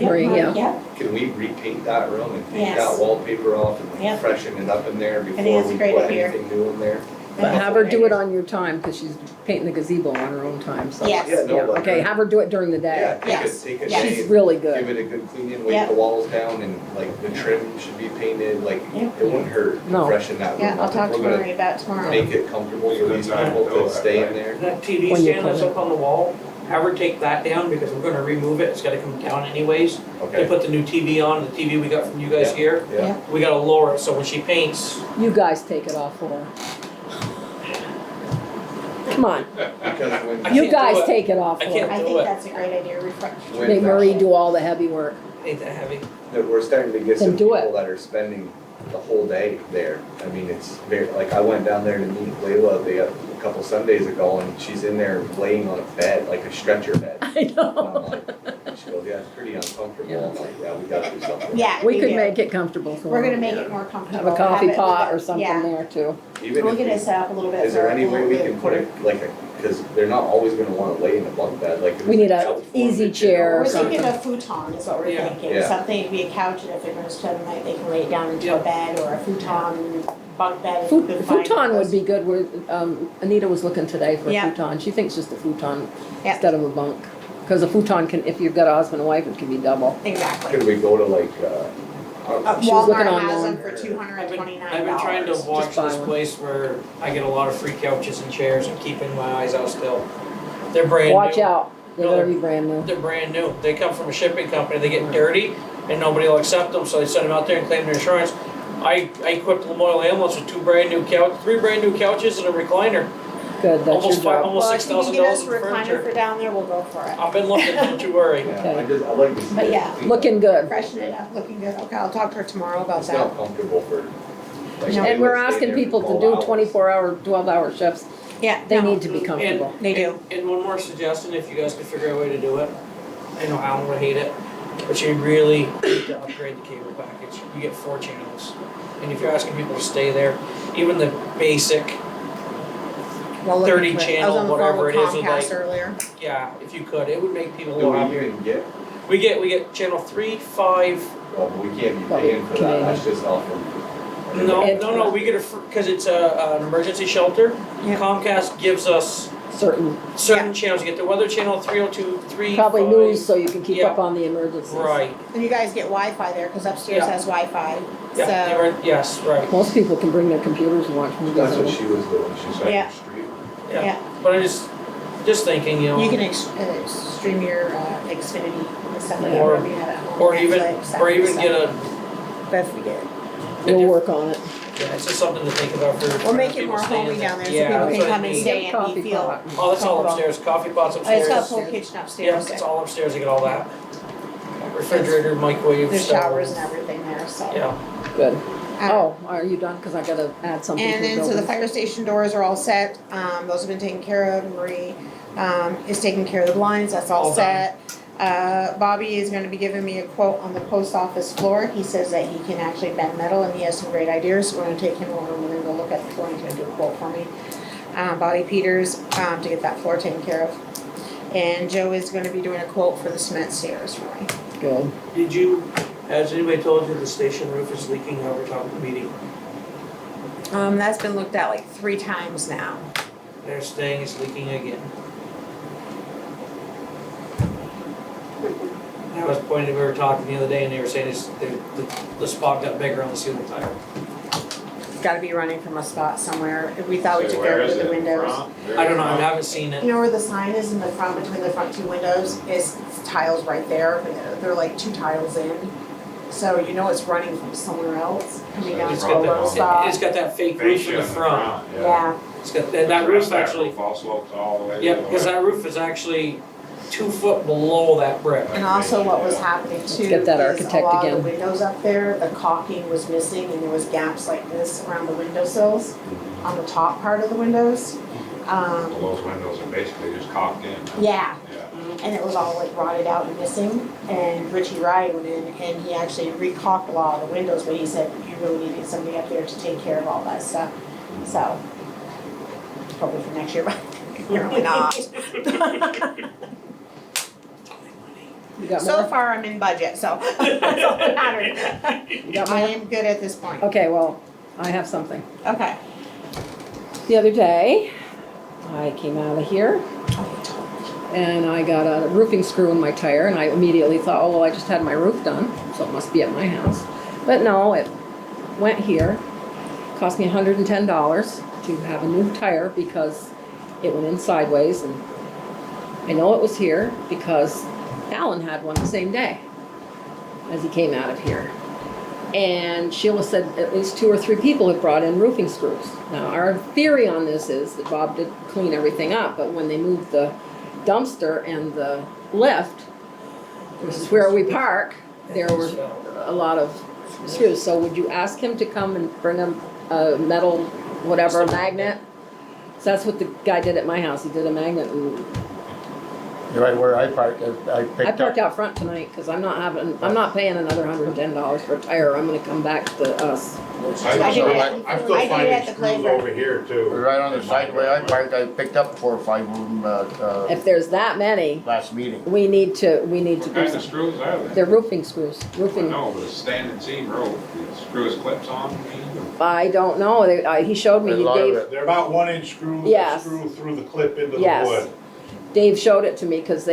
Marie, yeah. Yep, Can we repaint that room and take Yes. that wallpaper off and Yep. freshen it up in there think before that's we a great put idea. anything new in there? But have her do it on your time, because she's painting the gazebo on her own time, so. Yes. Yeah, no, Yeah, but- okay, have her do it during the Yeah, day. Yes. take a Yes. day, She's really give good. it a good cleaning, weight Yep. the walls down and like the trim should be painted, like Yep. it wouldn't hurt to No. freshen that room yeah, I'll up. talk If to we're Marie about it gonna tomorrow. make it comfortable for these people to stay in there. That TV When you stand put that's it- up on the wall, have her take that down because we're gonna remove it, it's gotta come down anyways. They Okay, put the new TV on, the TV we got from you guys Yeah. here, yeah, we gotta lower it, so when she paints, You guys take it off for her. Come on, Because when. I you can't do guys it. take it off I for can't her. I do think it. that's a great idea, refresh. when, Make Marie do all the heavy work. Ain't that heavy. that we're starting to get Then some do people it. that are spending the whole day there. I mean, it's very, like, I went down there to meet Layla a couple Sundays ago, and she's in there laying on a bed, like a stretcher bed. I And I'm know. like, she goes, yeah, it's pretty uncomfortable. Yeah. I'm like, yeah, we gotta do something. Yeah. We could do. make it comfortable for her. We're gonna make it more comfortable. Have a coffee it pot with or a- something yeah. there too. Even We'll if get we- it set up a little bit. Is there for any way we little can put it, like, because they're not always gonna wanna lay in a bunk bed, like. if We it's need a couch for them easy to chair or We're chill. thinking a futon is what we're Yeah. thinking, Yeah. something to be a couch, and if they're gonna spend the night, they can lay it down into a bed, or a futon, bunk bed. if you could find Futon would those. be good. Anita was looking today for a Yeah. futon. She thinks just a futon Yeah. instead of a bunk. Because a futon can, if you've got a husband and wife, it can be double. Exactly. Could we go to like, She was looking Walmart on has there. them for $229. I've been trying to watch Just buy this one. place where I get a lot of free couches and chairs and keeping my eyes out still. They're brand new. Watch out. They No, better be brand new. They're brand new. They come from a shipping company. They get dirty and nobody will accept them, so they send them out there and claim their insurance. I equipped Lamoille Ambulance with 3 brand new couches and a recliner. Good, that's your Almost job. almost Well, if you can get us $6,000 a in recliner furniture. for down there, we'll go for it. I've been looking, don't you worry. yeah, I like to see But it yeah, cleaned Looking good. Freshen it up, looking good. Okay, I'll talk to her tomorrow about It's that. not comfortable for. like, No. they And we're would stay asking there people for to 12 do hours. 24-hour, 12-hour shifts. Yeah, They no, need to be comfortable. They do. And one more suggestion, if you guys could figure out a way to do it. I know Alan would hate it, but you really need to upgrade the cable package. You get 4 channels. And if you're asking people to stay there, even the basic, Well, looking 30 for it. channel, I was on the whatever phone with it is, with Comcast like- earlier. yeah, if you could, it would make people a Do little we happier. even get, We get channel 3, 5. well, we can't be Probably paying for that, Canadian. that's just off of. No, we get because it's an emergency shelter. Yeah. Comcast gives us Certain, certain channels. You get the Weather Channel 302, 3, probably 5. news so you can keep Yeah. up on the emergencies. Right. And you guys get Wi-Fi there, because upstairs Yeah. has Wi-Fi, Yeah. so. Yes. Right. Most people can bring their computers and watch movies. That's on what them. she was doing, she's right Yeah. on the street. Yeah. But I just thinking, you know. You can stream your Xfinity and stuff like that, Or- wherever you have at home. Or even Netflix, that or kind of even get stuff. a. But if we get, We'll work on it. Yeah, it's just something to think about for. we'll make it people more staying homey down there, so Yeah, people that's can what I come and mean. stay and Coffee be feel. pot. Oh, that's all comfortable. upstairs. Coffee pots Oh, upstairs. it's got a full kitchen Yeah, upstairs. it's all upstairs. You get all that. Refrigerator, microwave, There's stove. showers and everything there, so. Yeah. Good. Uh, Oh, are you done? Because I gotta add something to And the then, so the building. fire station doors are all set, those have been taken care of, Marie, is taking care of the blinds, that's all All done. set. Bobby is gonna be giving me a quote on the post office floor, he says that he can actually bend metal and he has some great ideas, so we're gonna take him over, we're gonna go look at the floor, he's gonna do a quote for me. Bobby Peters, to get that floor taken care of. And Joe is gonna be doing a quote for the cement stairs for me. Good. Has anybody told you the station roof is leaking over top of the meeting? That's been looked at like 3 times now. They're saying it's leaking again. I was pointing, we were talking the other day and they were saying the spot got bigger on the ceiling tile. It's gotta be running from a spot somewhere, we thought we Say, took where care of is the it? windows. Front? I don't know, I Very haven't seen You it. know where the sign is in the front, between the front 2 windows, it's tiles right there, they're like 2 tiles in. So you know it's running from somewhere else, coming down It's to got a low that, spot. it's got that fake Fascia roof in the front. Yeah, It's got, that roof That actually, roof all slopes all the way. yeah, to the because west. that roof is actually 2 foot below that brick. and also what was happening too Get that is a architect lot of again. the windows up there, the caulking was missing and there was gaps like this around the windowsills, on the top part of the windows. Those windows are basically just caulked in. Yeah, Yeah. and it was all like rotted out and missing. And Richie Rye went in and he actually re-caulked a lot of the windows, but he said you really needed somebody up there to take care of all that stuff. So, probably for next year, but apparently not. You got So more? far, I'm in budget, so that's all that matters. You got I more? am good at this point. Okay, well, I have something. Okay. The other day, I came out of here and I got a roofing screw in my tire and I immediately thought, oh, well, I just had my roof done, so it must be at my house. But no, it went here, cost me $110 to have a new tire because it went in sideways, and I know it was here because Alan had one the same day as he came out of here. And Sheila said at least 2 or 3 people have brought in roofing screws. Now, our theory on this is that Bob did clean everything up, but when they moved the dumpster and the lift, which is where we park, there were a lot of screws. So would you ask him to come and bring a metal, whatever, magnet? So that's what the guy did at my house. He did a magnet and Right where I parked, I I picked parked up. out front tonight because I'm not paying another $110 for a tire. I'm gonna come back to us. I do it. I'm I do still it finding at the screws playground. over here too. Right on the side where I parked, I picked up 4 or 5 of them, If there's that many, last meeting. we need to What do kind of something. screws are they? They're roofing screws, roofing. No, but a standing seam rope, the screws clips on, you mean? I don't know. He showed me, A lot of Dave, it. They're about 1-inch screws Yes. that screw through the clip into the Yes. wood. Dave showed it to me because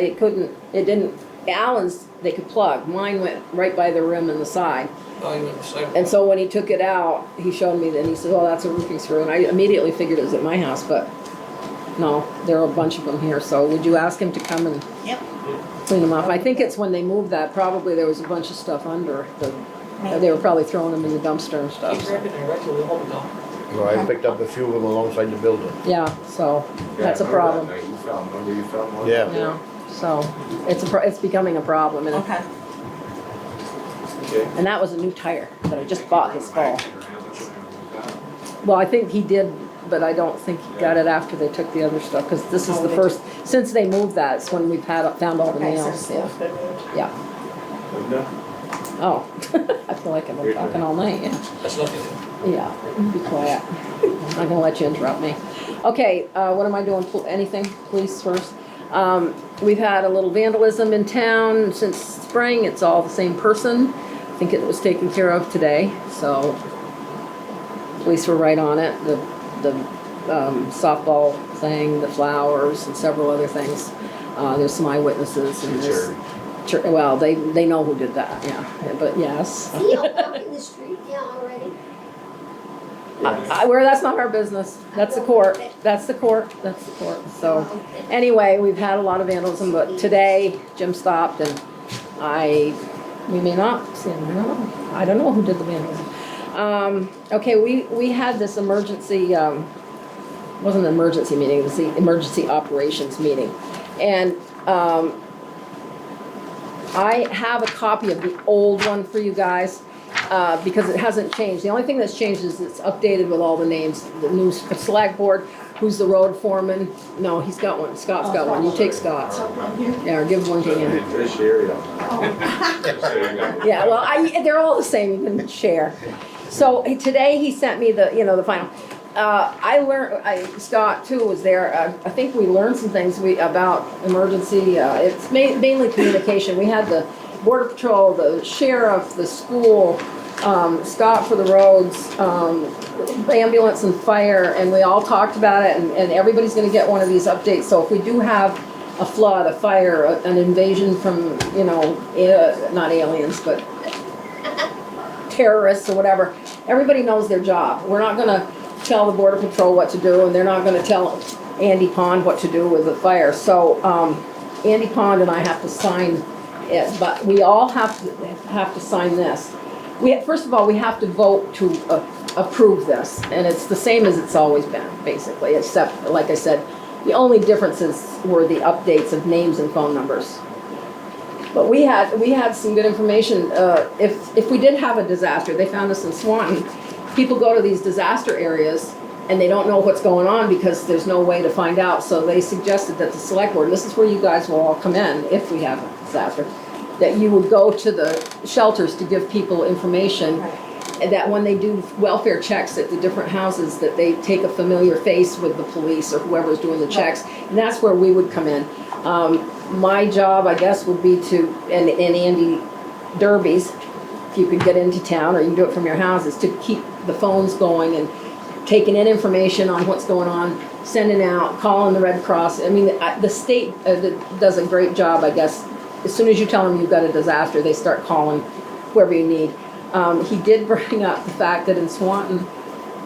Allen's, they could plug. Mine went right by the rim and the side. Oh, you went beside. And so when he took it out, he showed me that, and he said, oh, that's a roofing screw. And I immediately figured it was at my house, but no, there are a bunch of them here. So would you ask him to come and Yep. clean them up? I think it's when they moved that, probably there was a bunch of stuff under they were probably throwing them in the dumpster and Keep stuff. gripping there, right till we hold it down. So I picked up a few of them alongside the building. Yeah, so that's a problem. Remember you found one? Yeah. Yeah, so it's becoming a problem, and, Okay. Okay. and that was a new tire that I just bought this fall. Well, I think he did, but I don't think he got it after they took the other stuff, because this is Oh, the they first, since they moved that, it's when we've found all the Okay, so nails, it's yeah, still good news. yeah. Linda? Oh, I feel like I've been talking all night, yeah. That's nothing. Yeah, be quiet. I'm not gonna let you interrupt me. Okay, what am I doing? Anything, police first? We've had a little vandalism in town since spring. It's all the same person. I think it was taken care of today, so police were right on it. The softball thing, the flowers, and several other things. There's some eyewitnesses and there's, well, they know who did that, yeah, but yes. Is he out walking the street now already? Where that's not our business. That's the court. That's the court. That's the court. So anyway, we've had a lot of vandalism, but today Jim stopped and we may not see him. I don't know who did the vandalism. Okay, we had this emergency, wasn't an emergency meeting, it was the emergency operations meeting. And I have a copy of the old one for you guys. Because it hasn't changed. The only thing that's changed is it's updated with all the names. The new select board, who's the road foreman. No, he's got one. Scott's got one. You take Scott's. Yeah, or give one to Andy. Trish area. Yeah, well, they're all the same. You can share. So today he sent me the final. I learned, Scott too was there. I think we learned some things about emergency. It's mainly communication. We had the Border Patrol, the sheriff, the school, Scott for the roads, ambulance and fire, and we all talked about it, and everybody's gonna get one of these updates. So if we do have a flood, a fire, an invasion from, not aliens, but terrorists or whatever, everybody knows their job. We're not gonna tell the Border Patrol what to do, and they're not gonna tell Andy Pond what to do with the fire. So Andy Pond and I have to sign it, but we all have to sign this. First of all, we have to vote to approve this, and it's the same as it's always been, basically, except, like I said, the only differences were the updates of names and phone numbers. But we had some good information. If we did have a disaster, they found us in Swanton, people go to these disaster areas and they don't know what's going on because there's no way to find out. So they suggested that the select board, and this is where you guys will all come in if we have a disaster, that you would go to the shelters to give people information, and that when they do welfare checks at the different houses, that they take a familiar face with the police or whoever's doing the checks, and that's where we would come in. My job, I guess, would be to, and Andy Derby's, if you could get into town, or you can do it from your house, is to keep the phones going and taking in information on what's going on, sending out, calling the Red Cross. I mean, the state does a great job, I guess. As soon as you tell them you've got a disaster, they start calling whoever you need. He did bring up the fact that in Swanton,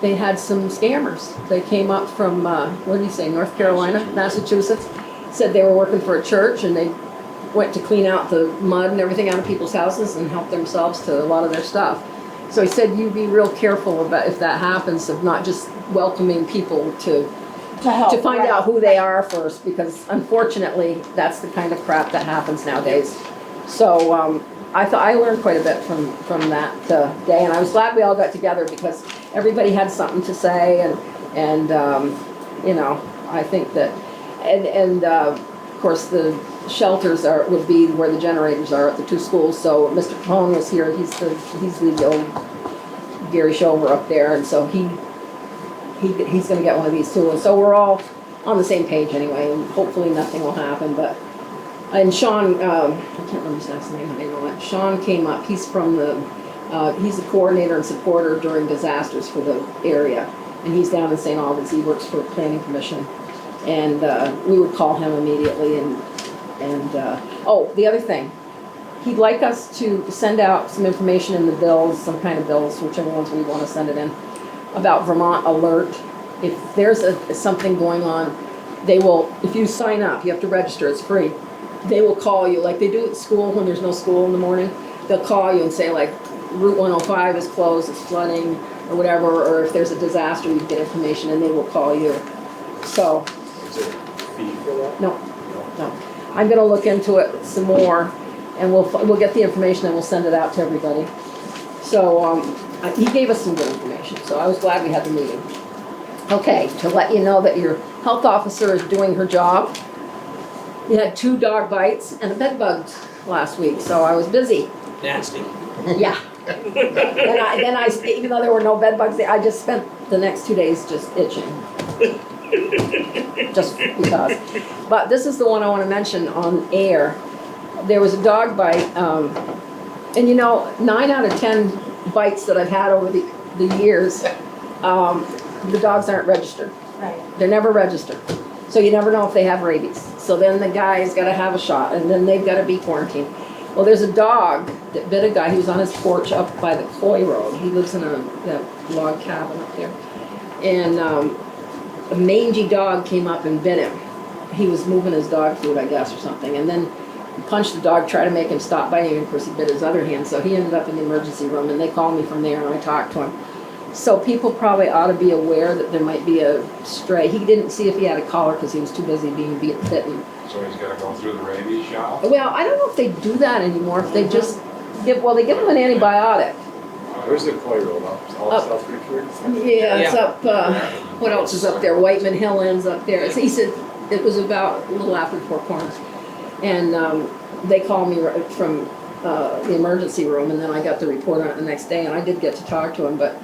they had some scammers. They came up from, what did he say, North Carolina, Massachusetts, said they were working for a church, and they went to clean out the mud and everything out of people's houses and help themselves to a lot of their stuff. So he said you be real careful about if that happens, of not just welcoming people to help. find out who they are first, because unfortunately, that's the kind of crap that happens nowadays. So, I learned quite a bit from that day, and I was glad we all got together because everybody had something to say, and you know, I think that, and of course, the shelters would be where the generators are at the two schools, so Mr. Capone was here, he's the old Gary Shover up there, and so he's gonna get one of these too, and so we're all on the same page anyway, and hopefully nothing will happen, and Sean, I can't remember his last name, I know it, Sean came up, he's from he's the coordinator and supporter during disasters for the area, and he's down in St. Albans, he works for Planning Commission, and we would call him immediately, and oh, the other thing, he'd like us to send out some information in the bills, some kind of bills, whichever ones we want to send it in, about Vermont Alert. If there's something going on, they will, if you sign up, you have to register, it's free. They will call you, like they do at school when there's no school in the morning. They'll call you and say like, Route 105 is closed, it's flooding, or whatever, or if there's a disaster, you get information and they will call you. So. Is there a fee for that? No. I'm gonna look into it some more, and we'll get the information and we'll send it out to everybody. So, he gave us some good information, so I was glad we had the meeting. Okay, to let you know that your health officer is doing her job. We had 2 dog bites and a bed bug last week, so I was busy. Nasty. Yeah. Then I, even though there were no bed bugs there, I just spent the next 2 days just itching. Just because. But this is the one I want to mention on air. There was a dog bite, and you know, 9 out of 10 bites that I've had over the years, the dogs aren't registered. Right. They're never registered. So you never know if they have rabies. So then the guy's got to have a shot, and then they've got to be quarantined. Well, there's a dog that bit a guy. He was on his porch up by the Coy Road. He lives in a log cabin up there. And a mangy dog came up and bit him. He was moving his dog food, I guess, or something. And then he punched the dog, tried to make him stop biting him. Of course, he bit his other hand. So he ended up in the emergency room, and they called me from there, and I talked to him. So people probably ought to be aware that there might be a stray. He didn't see if he had a collar because he was too busy being bitten. So he's gotta go through the rabies shot? Well, I don't know if they do that anymore, if they just they give them an antibiotic. Where's the Coy Road up? South Richford? Yeah, it's up, what else is up there? Whiteman Hill ends up there. He said it was about a little after 4 Corners. And they called me from the emergency room, and then I got the report on it the next day, and I did get to talk to him, but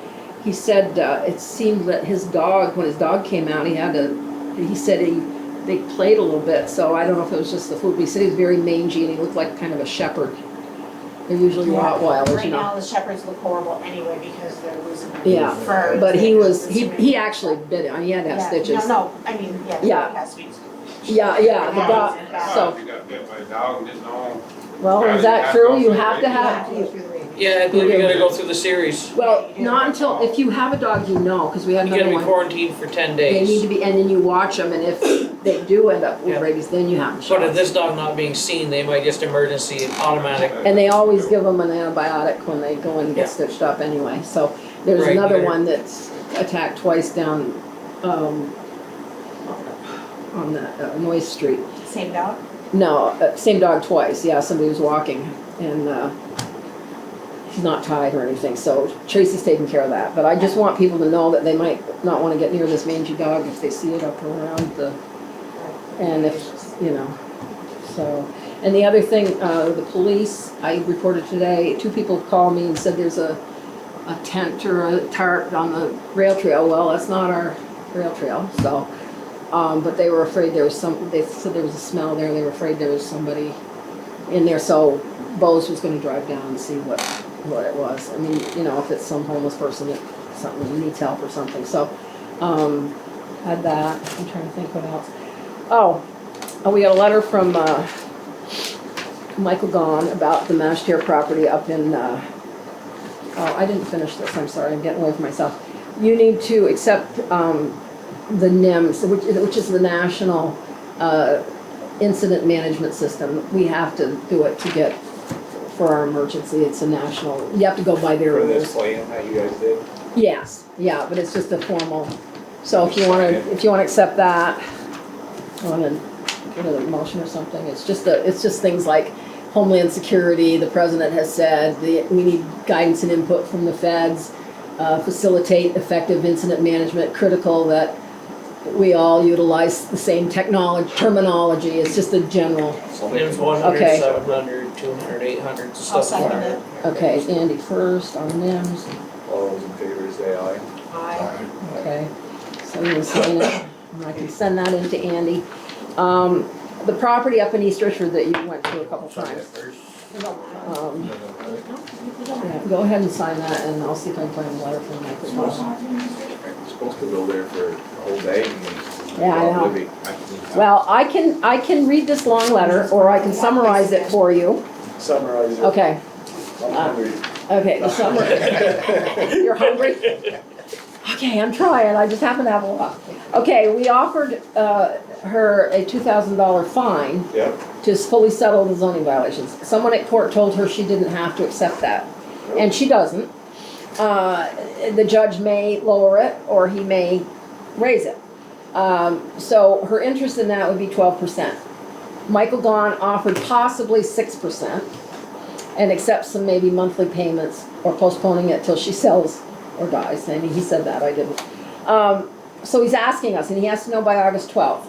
he said it seemed that his dog, when his dog came out, he said they played a little bit, so I don't know if it was just the food, but he said he was very mangy and he looked like kind of a shepherd. They're usually Rottweilers, Right you know. now, the shepherds look horrible anyway because they're losing Yeah, fur. but he actually bit it, he had to have stitches. No, I mean, the dog has to be. Yeah, the dog, Oh, so, if you got bit by a dog and didn't know. well, is that true? You have to have, Yeah, I believe you gotta go through the series. well, not until, if you have a dog, you know, because we had You another gotta be one. quarantined for 10 They need days. to be, and then you watch them, and if they do end up with Yeah. rabies, then you have to But if shot. this dog not being seen, they might just emergency automatic. And they always give them an antibiotic when they go and get Yeah. stitched up anyway. So there's Right, another you're- one that's attacked twice down on the Noyes Street. Same dog? No, same dog twice. Yeah, somebody was walking and he's not tied or anything. So Tracy's taking care of that. But I just want people to know that they might not want to get near this mangy dog if they see it up around the, and if, you know, so. And the other thing, the police, I reported today, 2 people called me and said there's a tent or a tarp on the rail trail. Well, that's not our rail trail, so. But they were afraid there was they said there was a smell there, they were afraid there was somebody in there, so Bose was gonna drive down and see what it was. I mean, you know, if it's some homeless person that needs help or something, so, had that, I'm trying to think what else. Oh, we got a letter from, Michael Gahn about the Mashtier property up in, oh, I didn't finish this, I'm sorry, I'm getting away from myself. You need to accept, the NIMS, which is the National Incident Management System. We have to do it to get for our emergency, it's a national, you have to go by their For rules. this plan that you guys did? Yes, yeah, but it's just a formal, so if you wanna accept that, wanna get a motion or something, it's just things like Homeland Security, the president has said, we need guidance and input from the feds, facilitate effective incident management, critical that we all utilize the same terminology, it's just a general. Names 100, Okay. 700, 200, 800, I'll stuff second like it. that. Okay, Andy first on NIMS, All those in favor say aye. Aye. okay, so you can sign it, and I can send that in to Andy. The property up in East Richford that you went to a couple times. Yeah, go ahead and sign that, and I'll see if I can find a letter from Michael. Supposed to go there for a whole day and. Yeah, I know. Libby. Well, I can read this long letter, or I can summarize it for you. Summarize it. Okay, I'm hungry. okay, the summary. You're hungry? Okay, I'm trying, I just happen to have a lot. Okay, we offered, her a $2,000 fine Yep. to fully settle the zoning violations. Someone at court told her she didn't have to accept that, and she doesn't. The judge may lower it, or he may raise it. So her interest in that would be 12%. Michael Gahn offered possibly 6%, and accepts some maybe monthly payments, or postponing it till she sells or dies. I mean, he said that, I didn't. So he's asking us, and he has to know by August 12th,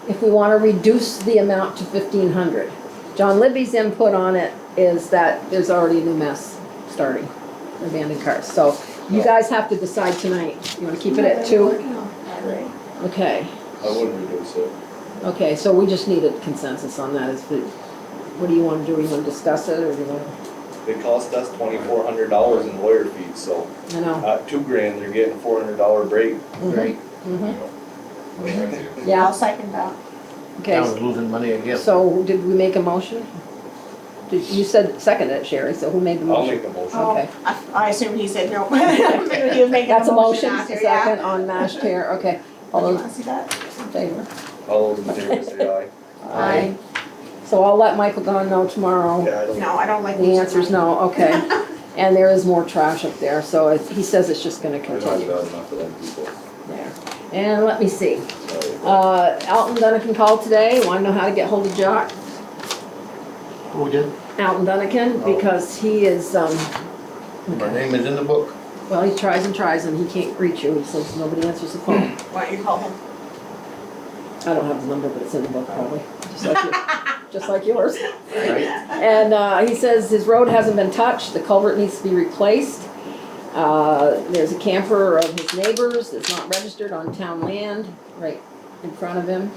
if we want to reduce the amount to 1,500. John Libby's input on it is that there's already a new mess starting, abandoned cars. So you guys have to decide tonight. You want to keep it at 2? Okay, I wouldn't reduce it. okay, so we just need a consensus on that. What do you want to do? You want to discuss it, or do you want to? It cost us $2,400 in lawyer fees, so I know. at $2,000, they're getting $400 break. Mhm. Mhm. Yeah, I'll Yeah, second that. okay. Town's losing money again. So did we make a motion? You said second it, Sherry, so who made the I'll motion? make a motion. Okay. I assume he said no. I figured he was making That's a motion, after, second yeah. on mashed hair, okay. All Do you those wanna see that? in favor? All those in favor say aye. Aye. So I'll let Michael Gahn know tomorrow. Yeah, I don't. No, I don't like The losing answer's money. no, okay. And there is more trash up there, so he says it's just gonna There's not continue. enough of them people. There. And let me see. Sorry. Alton Dunnican called today, wanna know how to get hold of Jock. Who did? Alton Dunnican, because he is, My name is in the book. well, he tries and he can't reach you, he says nobody answers the phone. Why don't you call him? I don't have the number, but it's in the book probably, just like just like yours. Right? And he says his road hasn't been touched, the culvert needs to be replaced. There's a camper of his neighbors that's not registered on town land, right in front of him.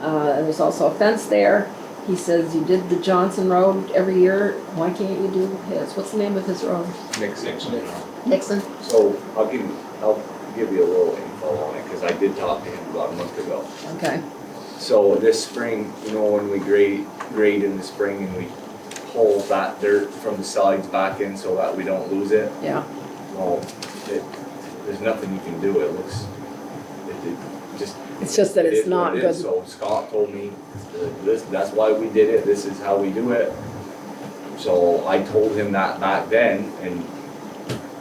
And there's also a fence there. He says you did the Johnson Road every year, why can't you do his? What's the name of his road? Nixon. Nixon? So I'll give you a little info on it, cause I did talk to him about a month ago. Okay, So this spring, you know, when we grade in the spring and we pull that dirt from the sides back in so that we don't lose it, yeah, well, there's nothing you can do, it looks, it just. it's just that it it's is what not it good. is. So Scott told me, that's why we did it, this is how we do it. So I told him that back then, and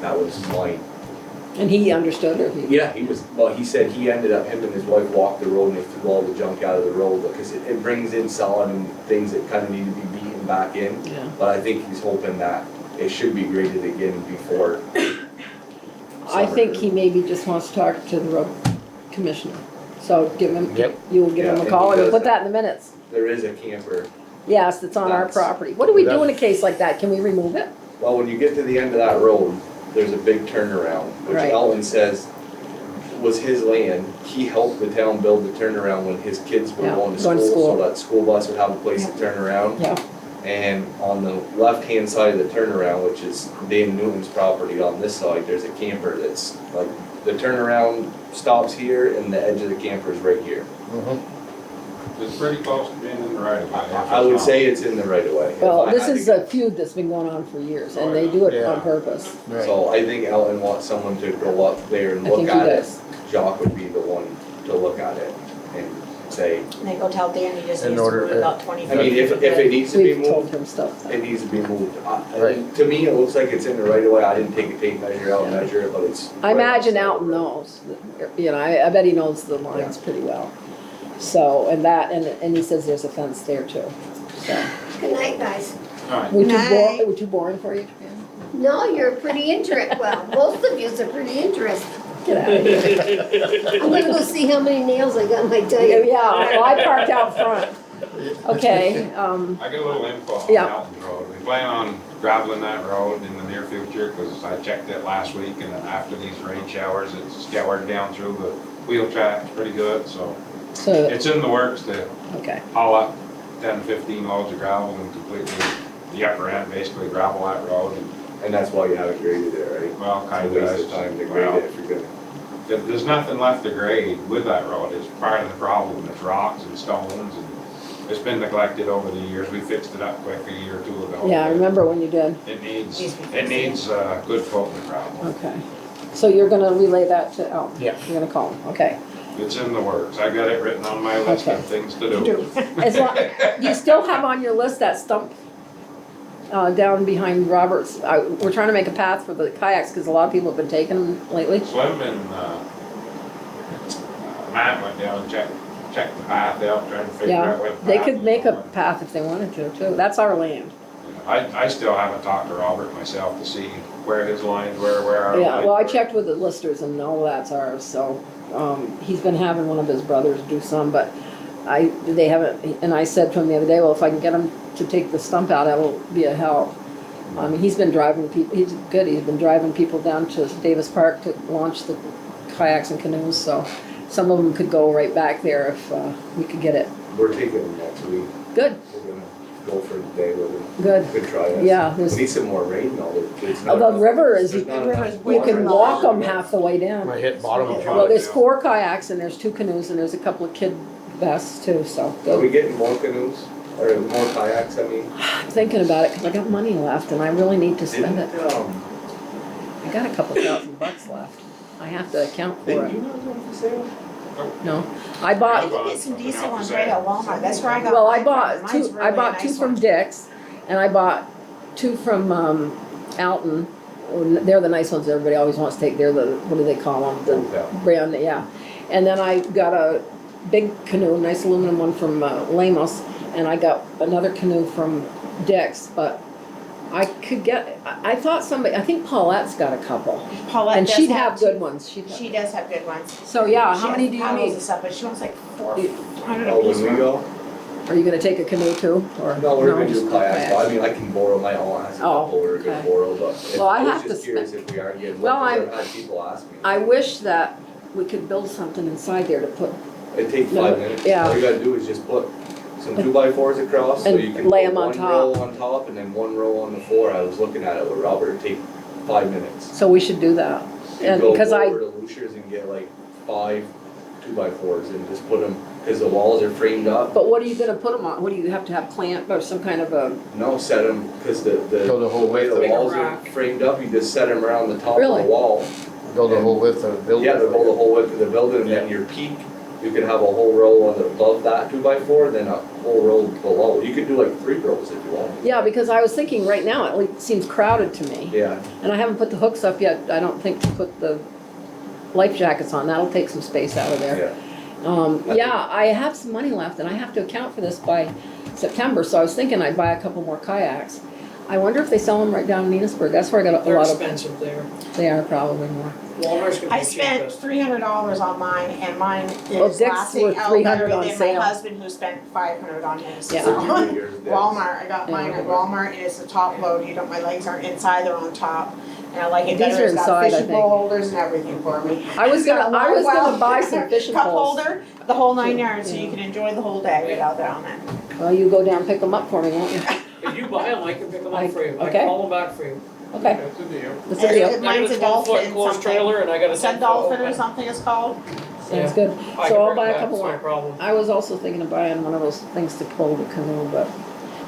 that was my, And he understood, or he? yeah, he said he ended up, him and his wife walked the road and they threw all the junk out of the road because it brings in sod and things that kind of need to be beaten back in. Yeah. But I think he's hoping that it should be graded again before. I think summer. he maybe just wants to talk to the road commissioner. So give him, Yep. you will give him Yeah, a and call, he and we'll does put that in the minutes. There is a camper. Yes, it's on our That's- property. What do we do in a case like that? Can we remove it? Well, when you get to the end of that road, there's a big turnaround, which Right. Ellen says was his land. He helped the town build the turnaround when his kids were Yeah, going to going to school, school. so that school bus would have a place to turn around. Yeah. And on the left-hand side of the turnaround, which is Dave Newton's property, on this side, there's a camper that's like, the turnaround stops here and the edge of the camper is right here. Mhm. It's pretty close to being in the right of way. I would say it's in the right of way. Well, If I this had to is a feud that's been going on for years, and Oh, they yeah. do it Yeah. on purpose. Right. So I think Ellen wants someone to go up there and I look think he at it. does. Jock would be the one to look at it and say, And they go tell Dan he just In needs to order move to- about 20 I feet. mean, if it needs to be We've told moved, him stuff. it needs to be moved. Right. To me, it looks like it's in the right of way, I didn't take a tape measure out and Yeah. measure it, but it's. I right imagine outside. Alton knows, you know, I bet he knows the lines pretty well. So, and he says there's a fence there too, so. Good night, guys. All right. Night. We too boring for you? No, you're pretty interested, well, most of yous are pretty interested. Get out of here. I'm gonna go see how many nails I got in my diet. Yeah, well, I parked out front. Okay, I got a little info on Yeah. Elton Road. We plan on graveling that road in the near future, because I checked it last week, and then after these rain showers, it's scoured down through the wheel tracks pretty good, so so, it's in the works to okay, haul up 10, 15 loads of gravel and completely, the upper end, basically gravel that road. And that's why you haven't graded it, right? Well, kind It's a of. waste of time to grade it if you're gonna. There's nothing left to grade with that road. It's part of the problem. It's rocks and stones, and it's been neglected over the years. We fixed it up quick a year or two ago. yeah, I remember when you did, It needs good footing gravel. okay. So you're gonna relay that to Alton? Yeah. You're gonna call him, okay. It's in the works. I got it written on my list Okay. of things to do. As long, do you still have on your list that stump down behind Robert's? We're trying to make a path for the kayaks, because a lot of people have been taking them lately. Slim and Matt went down and checked the path out, trying to figure out Yeah, what path. they could make a was going. path if they wanted to, too. That's our land. I still haven't talked to Robert myself to see where his lines were, where our Yeah, lines well, I were. checked with the listers and no, that's ours, so, he's been having one of his brothers do some, but they haven't, and I said to him the other day, well, if I can get him to take the stump out, that'll be a help. I mean, he's been driving people, he's good, he's been driving people down to Davis Park to launch the kayaks and canoes, so some of them could go right back there if, we could get it. We're taking them next week. Good, We're gonna go for the day with them. good. Good try us. Yeah, We there's, need some more rain though. It's the not- river is, there's not The river enough is you water. can walk them half the way down. Might hit bottom of Well, there's Yeah. 4 kayaks and there's 2 canoes and there's a couple of kid vests too, so. Are we getting more canoes, or more kayaks, I mean? I'm thinking about it, cause I got money left and I really need to spend it. Didn't, I got a couple $1,000 left. I have to account for didn't it. you not go for sale? No, I bought, You can get some decent ones right at Walmart, that's where I got well, I mine from. bought Mine's 2, really I bought a 2 nice from one. Dick's and I bought 2 from, Alton. They're the nice ones everybody always wants to take. They're the, what do they call them? The Yeah. brand, yeah. And then I got a big canoe, nice aluminum one from Lamos, and I got another canoe from Dick's, but I could get, I thought somebody, I think Paulette's got a couple. Paulette And does she'd have good two. ones. She'd She have. does have good ones. So yeah, She how has many do you paddles need? and stuff, but she wants like 400 Oh, a piece. when we go? Are you gonna take a canoe too, or? No, we're gonna just do kayaks, kayak? but I mean, I can borrow my own, I have a Oh, couple we're gonna okay. borrow, but if- Well, I I was have to just curious if we are getting Well, one, 'cause I'm- I've had people ask me. I wish that we could build something inside there to put, It takes No, 5 minutes, yeah. all you gotta do is just put some 2x4s across, so And you can lay put 'em on one top. row on top and then one row on the floor, I was looking at it with Robert, it'd take 5 minutes. so we should do that. You And go because I, over to Lucia's and get like 5 2x4s and just put them, cause the walls are framed up. but what are you gonna put them on? What do you have to have clamp or some kind of a, No, set them, cause the Go the whole way width the of it. walls are Rack. framed up, you just set them around the top of Really? the wall. Go the whole width of the building. Yeah, to go the whole width of the building, and then your peak, you could have a whole row on the, above that 2x4, then a whole row below. You could do like 3 rows if you want. yeah, because I was thinking right now, it seems crowded to me. Yeah, And I haven't put the hooks up yet, I don't think to put the life jackets on, that'll take some space out of there. yeah. Yeah, I have some money left and I have to account for this by September, so I was thinking I'd buy a couple more kayaks. I wonder if they sell them right down in Enosburg, that's where I got a They're lot of, expensive there. they are probably more. Walmart's gonna I be spent cheapest. $300 on mine, and mine Well, is Dick's lasting were out $300 better on than my sale. husband who spent $500 on his. Yeah. So, Where'd you get yours, Deb? Walmart, I got mine at Walmart, and it's a top load, you don't, my legs aren't inside, they're on top. And I like it These better, are it's got inside, I fishing think. pole holders and everything for me. I was It's got gonna- a I was gonna long buy some fishing cup poles. holder, the whole 9 yards, so Yeah. you can enjoy the whole day without that on it. Well, you go down, and pick them up for me, won't you? If you buy them, I can pick them I- up for you. I okay. can haul them back for you. Okay, That's a deal. that's a deal, Mine's a I got a 12-foot dolphin closed trailer something. and I got a 10-foot Sun dolphin or open. something it's called. sounds good. I So can I'll bring buy it a back, couple it's no more. problem. I was also thinking of buying one of those things to pull the canoe, but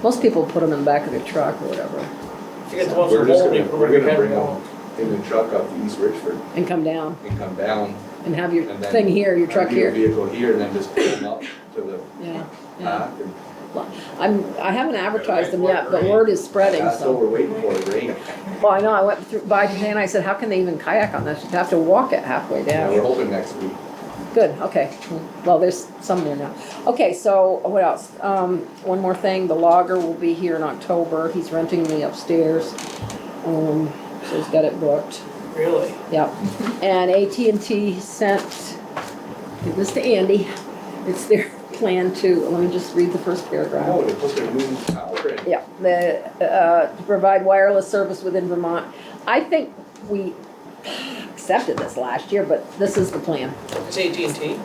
most people put them in the back of their truck or whatever If you get the ones We're from just Walmart, you gonna, put we're them in gonna your bring head them in the truck up to East Richford and come down. and come down. and have your And then thing here, your truck Have your here. vehicle here and then just pull them up to the Yeah, yeah. path. And I haven't advertised them yet, but word is spreading, that's what so. we're waiting for, the rain. Well, I know, I went by today and I said, how can they even kayak on this? You'd have to walk it halfway Yeah, we're down. hoping next week. Good, okay. Well, there's some there now. Okay, so what else? One more thing, the logger will be here in October. He's renting the upstairs. So he's got it booked. Really? Yep. And AT&T sent, give this to Andy. It's their plan to, let me just read the first paragraph. Oh, they put their new tower in. Yeah, to provide wireless service within Vermont. I think we accepted this last year, but this is the plan. It's AT&T?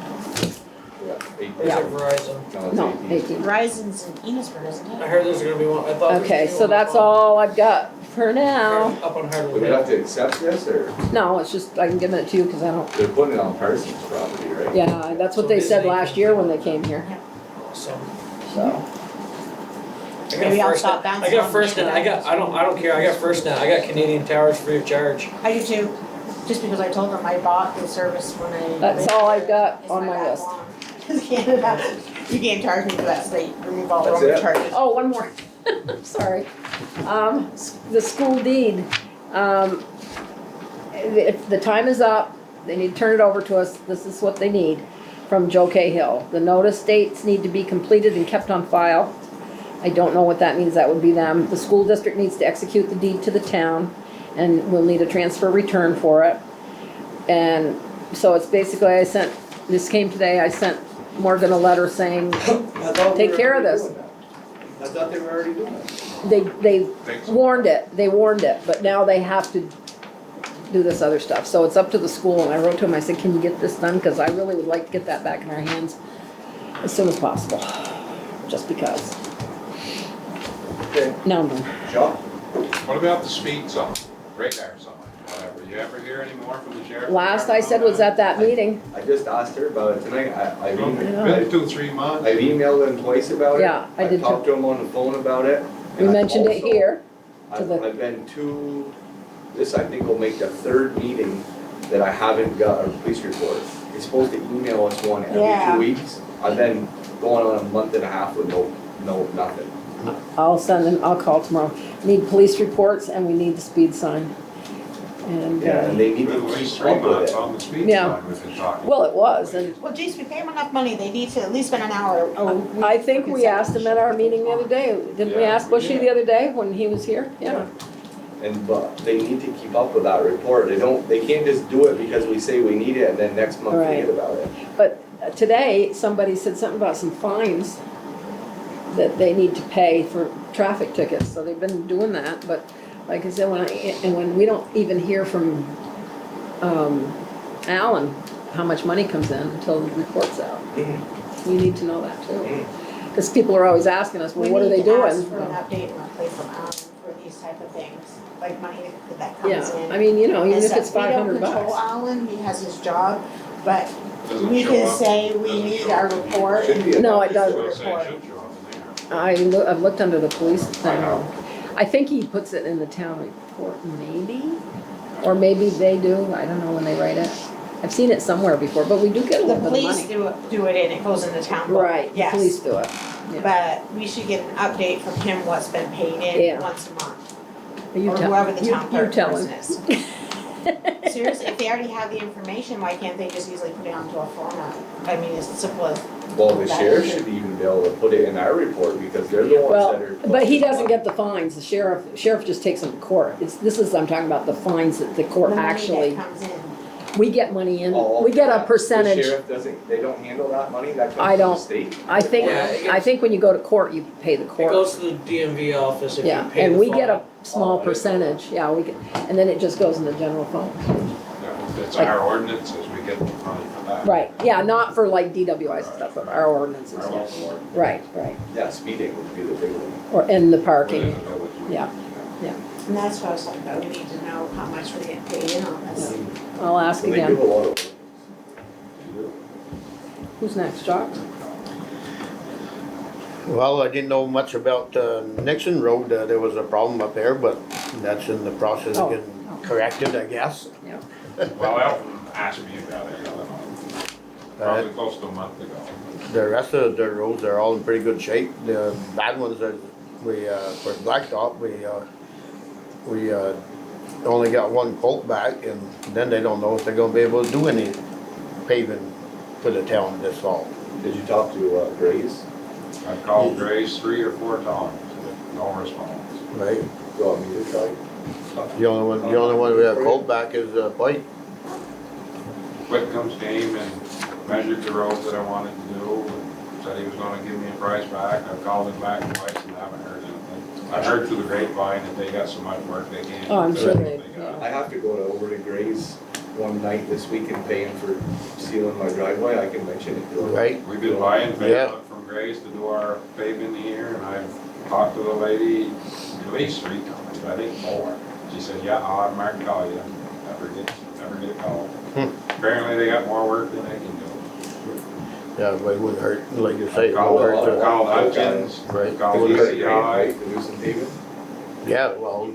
Yeah, Or is Yeah. it Verizon? No, No, it's 18. Verizon's in Enosburg, isn't I it? heard there's gonna be one, I thought. there was Okay, gonna be so one that's up on- all I've got for now. Up on Hardwood Would we Hill. have to accept this, or No, it's just, I can give it to you because I don't, they're putting it on Parsons property, right? yeah, that's what they said last year when they came here, Awesome. so. I got Maybe I'll first stop net. bouncing I got on first the net. I don't care. I got first net. I got Canadian Towers free of charge. I do too, just because I told them I bought the service when I. That's all I've got It's on my bad list. lawn. Canada, you can't charge me for that state, remove all the That's roaming it? charges. Oh, one more, sorry. The school deed, if the time is up, they need to turn it over to us, this is what they need from Joe Cahill. The notice dates need to be completed and kept on file. I don't know what that means, that would be them. The school district needs to execute the deed to the town, and we'll need a transfer return for it. And so it's basically, this came today, I sent Morgan a letter saying, I thought we take were care of already this. doing that. I thought they were already doing that. They Thanks. warned it, but now they have to do this other stuff. So it's up to the school, and I wrote to him, I said, can you get this done? Because I really would like to get that back in our hands as soon as possible, just because. Okay, Now I'm done. John? What about the speed sign, radar sign, whatever? You ever hear any more from the sheriff? Last I said was at that meeting. I just asked her about it tonight. I've know. Been 2-3 months. I've emailed him twice about it. Yeah, I did too. talked to him on the phone about it. We and I've mentioned it also- here. to I've, the- I've been to, this I think will make the third meeting that I haven't got a police report. He's supposed to email us one every Yeah. 2 weeks. I've been going on a month and a half with nothing. I'll send them, I'll call tomorrow. Need police reports and we need the speed sign. And, Yeah, and they need Been to at least keep 3 up with months it. on the speed Yeah. sign we've been talking. well, it was, and Well, geez, we pay them enough money, they need to at least spend an hour a week. I think we asked him at our meeting the other day. Didn't we Yeah, ask we Bushy did. the other day when he was here? Yeah. But they need to keep up with that report. They can't just do it because we say we need it and then next month Right. forget about it. But today, somebody said something about some fines that they need to pay for traffic tickets, so they've been doing that, but like I said, when we don't even hear from, Alan, how much money comes in until the report's out. We need to know that too. Cause people are always asking us, well, what are they We need to ask doing? for an update and a place from Alan for these type of things, like money that comes in. Yeah, I mean, you know, even if And it's stuff. We don't $500 control Alan, he has his job, but Doesn't we show can up. say we Doesn't need show our up. report. Should be No, enough. it doesn't. I was gonna say, it should show up in there. I've looked under the police I thing. know. I think he puts it in the town report, maybe, or maybe they do, I don't know when they write it. I've seen it somewhere before, but we do get a The little bit of police money. do it and it goes in the town book. Right, the Yes. police do it, yeah. But we should get an update from him what's been paid Yeah. in once a month, You or tell- whoever the you- town you clerk tell person him. is. Seriously, if they already have the information, why can't they just easily put it onto a format? I mean, it's simple as, Well, the sheriff should even be able to put it in our report because they're the ones Well, that are. but he doesn't get the fines, the sheriff just takes them to court. I'm talking about the fines that the the court money actually, that comes in. we get money in, Oh, we get a The percentage. sheriff doesn't, they don't handle that money, that I comes from don't. the state? I think, Yeah, it gets- I think when you go to court, you pay the It court. goes to the DMV office if you Yeah, pay the and we get a fine. small Oh, I didn't know. percentage, yeah, we get, and then it just goes in the general fund. Yeah, It's Like- our ordinances, we get the money for that. Right, yeah, not for like DWIs and stuff, but our ordinances, Our yeah. local ordinance. Right, right, Yeah, speeding would be the big one. or in the Within parking, the village. yeah, yeah. And that's what I was talking about, we need to know how much we're getting paid in on this. I'll ask So they give again. a lot of. Who's next, Jock? Well, I didn't know much about Nixon Road, there was a problem up there, but that's in the process Oh. of getting corrected, I guess. Well, asked me about it, I don't know. Probably close to a month ago. The rest of the roads are all in pretty good shape. The bad ones are, for blacktop, we only got one quote back, and then they don't know if they're gonna be able to do any paving for the town this fall. Did you talk to Graves? I've called Grace 3 or 4 times, with no response. Right. You want me to try? The only one we have quote back is White. Whitcomb's came and measured the roads that I wanted to do, and said he was gonna give me a price back. I've called him back twice and haven't heard anything. I heard through the grapevine that they got so much work they can't. Oh, I'm sure do they- what got. I have to go over to Graves one night this week and pay him for sealing my driveway. I can mention it to him. Right. We've been buying Yeah. pavement from Grace to do our paving here, and I've talked to the lady at least 3 times, I think 4. She said, yeah, I'll have Mark call you. Never get a call. Apparently they got more work than they can do. Yeah, but it wouldn't hurt, like you say, it Called won't hurt to. called Hutchins, Right. called Did you get ECI. Grant, to do some paving? Yeah, well,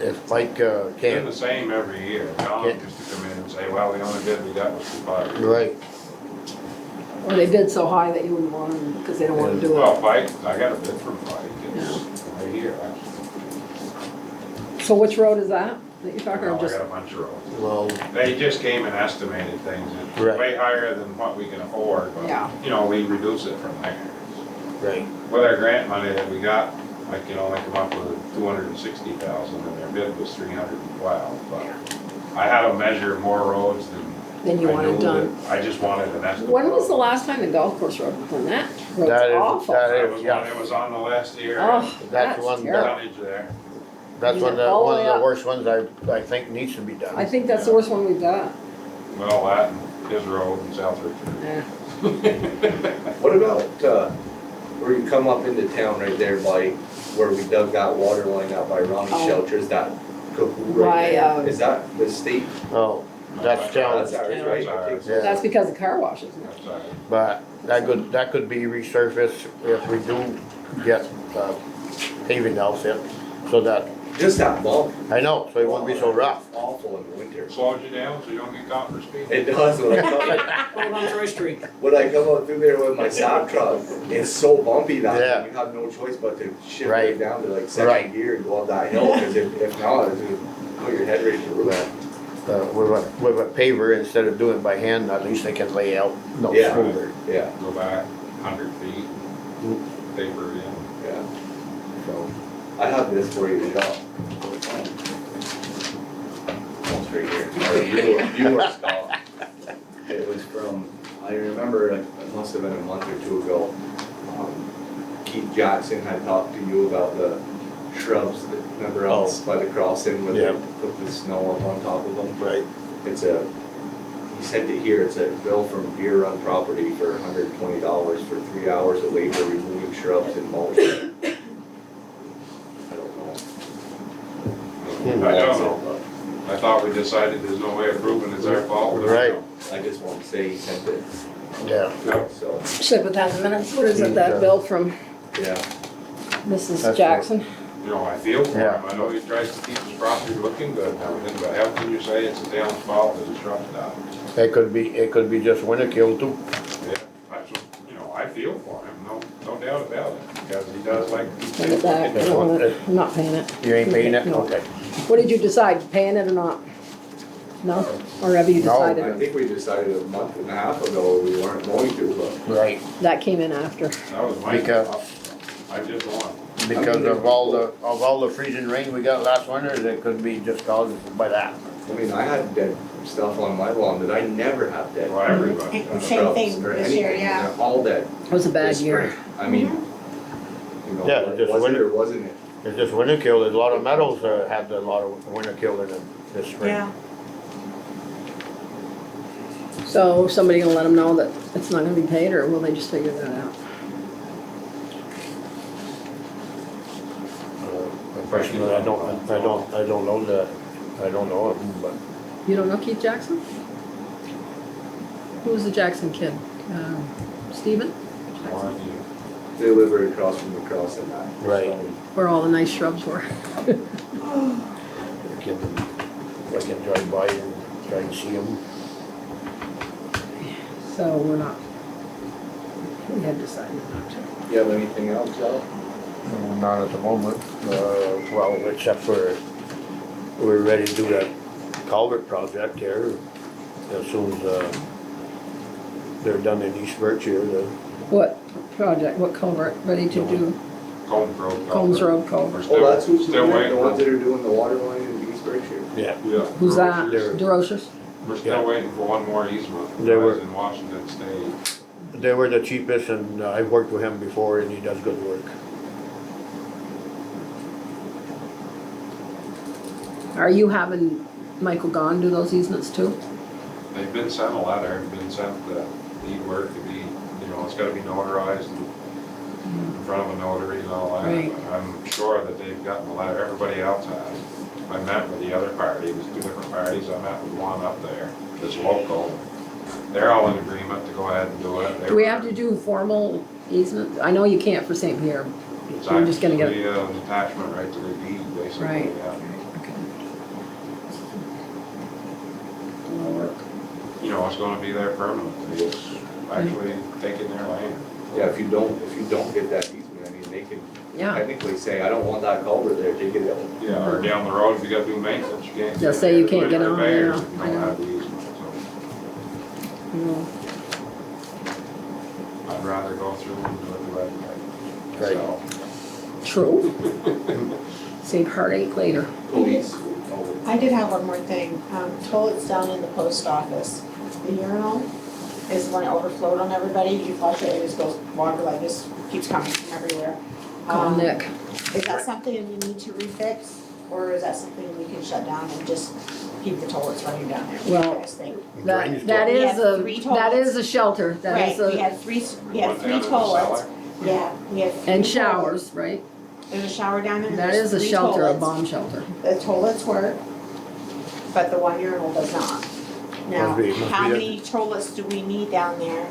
if Mike Doing can't, the same every year. John Can't- used to come in and say, well, the only bid we got was for 5. right, Or they bid so high that you wouldn't want them, because they don't wanna do Well, it. Pike, I got a bid from Pike, it's right here, actually. So which road is that you're talking, Well, or I just, got a bunch of roads. well, They just came and estimated things, it's Right. way higher than what we can afford, Yeah. but, you know, we reduce it from there. right, With our grant money that we got, I can only come up with 260,000, and their bid was 312, but I had to measure more roads than then you I want it knew done? that- I just wanted an estimate. When was the last time the golf course road was done? That road's That is- awful. that That was yeah. when it was on the list here. Oh, That's that's one terrible. Tonnage there. that's one Yeah, all the one way of up. the worst ones I think needs to be done. I think that's the worst one we've got. Well, that and his road in South Richford. Yeah. What about, where you come up into town right there by, where we dug that water line out by Ronnie Oh. Shelters, that Kahoo By, right there? Is that the state? Oh, that's town, That's ours, right? It takes- Yeah. That's because of car washes. That's all right. but that could be resurfaced if we do get paving outfit, so that, Just that bump. I know, so it won't be so rough. Awful in the winter. Slows you down so you don't get caught for speeding. It does when I come, Hold on Troy Street. when I come out through there with my sock truck, it's so bumpy that Yeah. you have no choice but to shift Right. it down to like Right. second gear and go up that hill, cause if not, it's gonna put your head right in the roof. With a paver, instead of doing it by hand, at least they can lay out, no Yeah. smoother, Yeah, Go back 100 feet, paper it in. yeah. so. I have this for you to shop. Almost right here. Our viewer style. It was from, I remember, it must have been a month or 2 ago. Keith Jackson had talked to you about the shrubs that, remember out by the crossing where Yeah. they put the snow up on top of them? Right. He sent it here, it's a bill from Deer Run Property for $120 for 3 hours of labor removing shrubs and mulch. I don't know. I don't know. I thought we decided there's no way of proving it's our fault. Right. I just want to say he sent it, Yeah, so, Should put that in the minutes. What is it, that bill from yeah. Mrs. That's Jackson? You know, I feel for Yeah. him. I know he tries to keep his property looking good and everything, but how can you say it's the town's fault that the shrub's down? it could be just winter kill too. Yeah, that's what, you know, I feel for him, no doubt about it, because he does like to keep Send things it back. I looking don't good. want it. I'm not paying it. You ain't paying it? No. Okay. What did you decide, paying it or not? No? Or have you No. I decided? think we decided a month and a half ago we weren't going to, but Right, That came in after. That was my Because- thought. I just won. because of all the freezing rain we got last winter, it could be just caused by that. I mean, I had dead stuff on my lawn that I never have dead. Well, everybody. Same thing Shrubs or this year, anything, yeah. they're all dead. It was a bad this year. spring. I mean, you know, Yeah, like, just was it winter. or wasn't it? It's just winter kill, there's a lot of meadows had a lot of winter kill in them this spring. Yeah, So somebody gonna let them know that it's not gonna be paid, or will they just figure that out? Personally, I don't know that, I don't know him, but You don't know Keith Jackson? Who was the Jackson kid? Stephen? They live right across from the crossing. Right. Where all the nice shrubs were? I can drive by and try and see them. So we're not, we had decided not to. You have anything else, Joe? Not at the moment, well, except for, we're ready to do that culvert project here, as soon as, they're done in East Berkshire, What project, what culvert, ready to do? Combs Road. Combs Road We're culvert. still- Oh, that's who's still doing it, waiting the ones for- that are doing the water line in East Berkshire? yeah. Yeah. Who's that? Rochers. DeRochers? We're still waiting for one more easement. They were- Guys in Washington State. They were the cheapest, and I've worked with him before, and he does good work. Are you having Michael Gahn do those easements too? They've been sent a letter, been sent the deed work to be, it's gotta be notarized in front of a notary and all that. Right. I'm sure that they've gotten the letter, everybody else has. I met with the other party, it was two different parties, I met with one up there, that's local. They're all in agreement to go ahead and do it. They Do we were- have to do formal easement? I know you can't for St. Pierre. It's We're just gonna get- actually, an attachment right to their deed, basically, Right. yeah. It's gonna be there permanently, it's actually taking their land. Yeah, if you don't get that easement, I mean, they can Yeah, technically say, I don't want that culvert there, take it out. Yeah, or down the road, if you gotta do maintenance, you can't. They'll say you can't get on, repairs yeah, if you I don't know. have the easement, no. so I'd rather go through and do it the right way. Right. So, True. Save heartache later. Police. Oh, I did have one more thing. Toilets down in the post office. The urinal is when it overflowed on everybody. You flush it, it just goes, water like this keeps coming from everywhere. Call Nick. Is that something you need to refix? Or is that something we can shut down and just keep the toilets running down there? What do you Well, guys think? That We is have a, 3 that toilets. is a shelter. That Right, is we a, had three one down in the toilets. cellar. Yeah, we have 3 and toilets. showers, right? There's a shower down there. That there's is a 3 shelter, a toilets. bomb shelter. The toilets work, but the one urinal does not. Now, Must be how that- many toilets do we need down there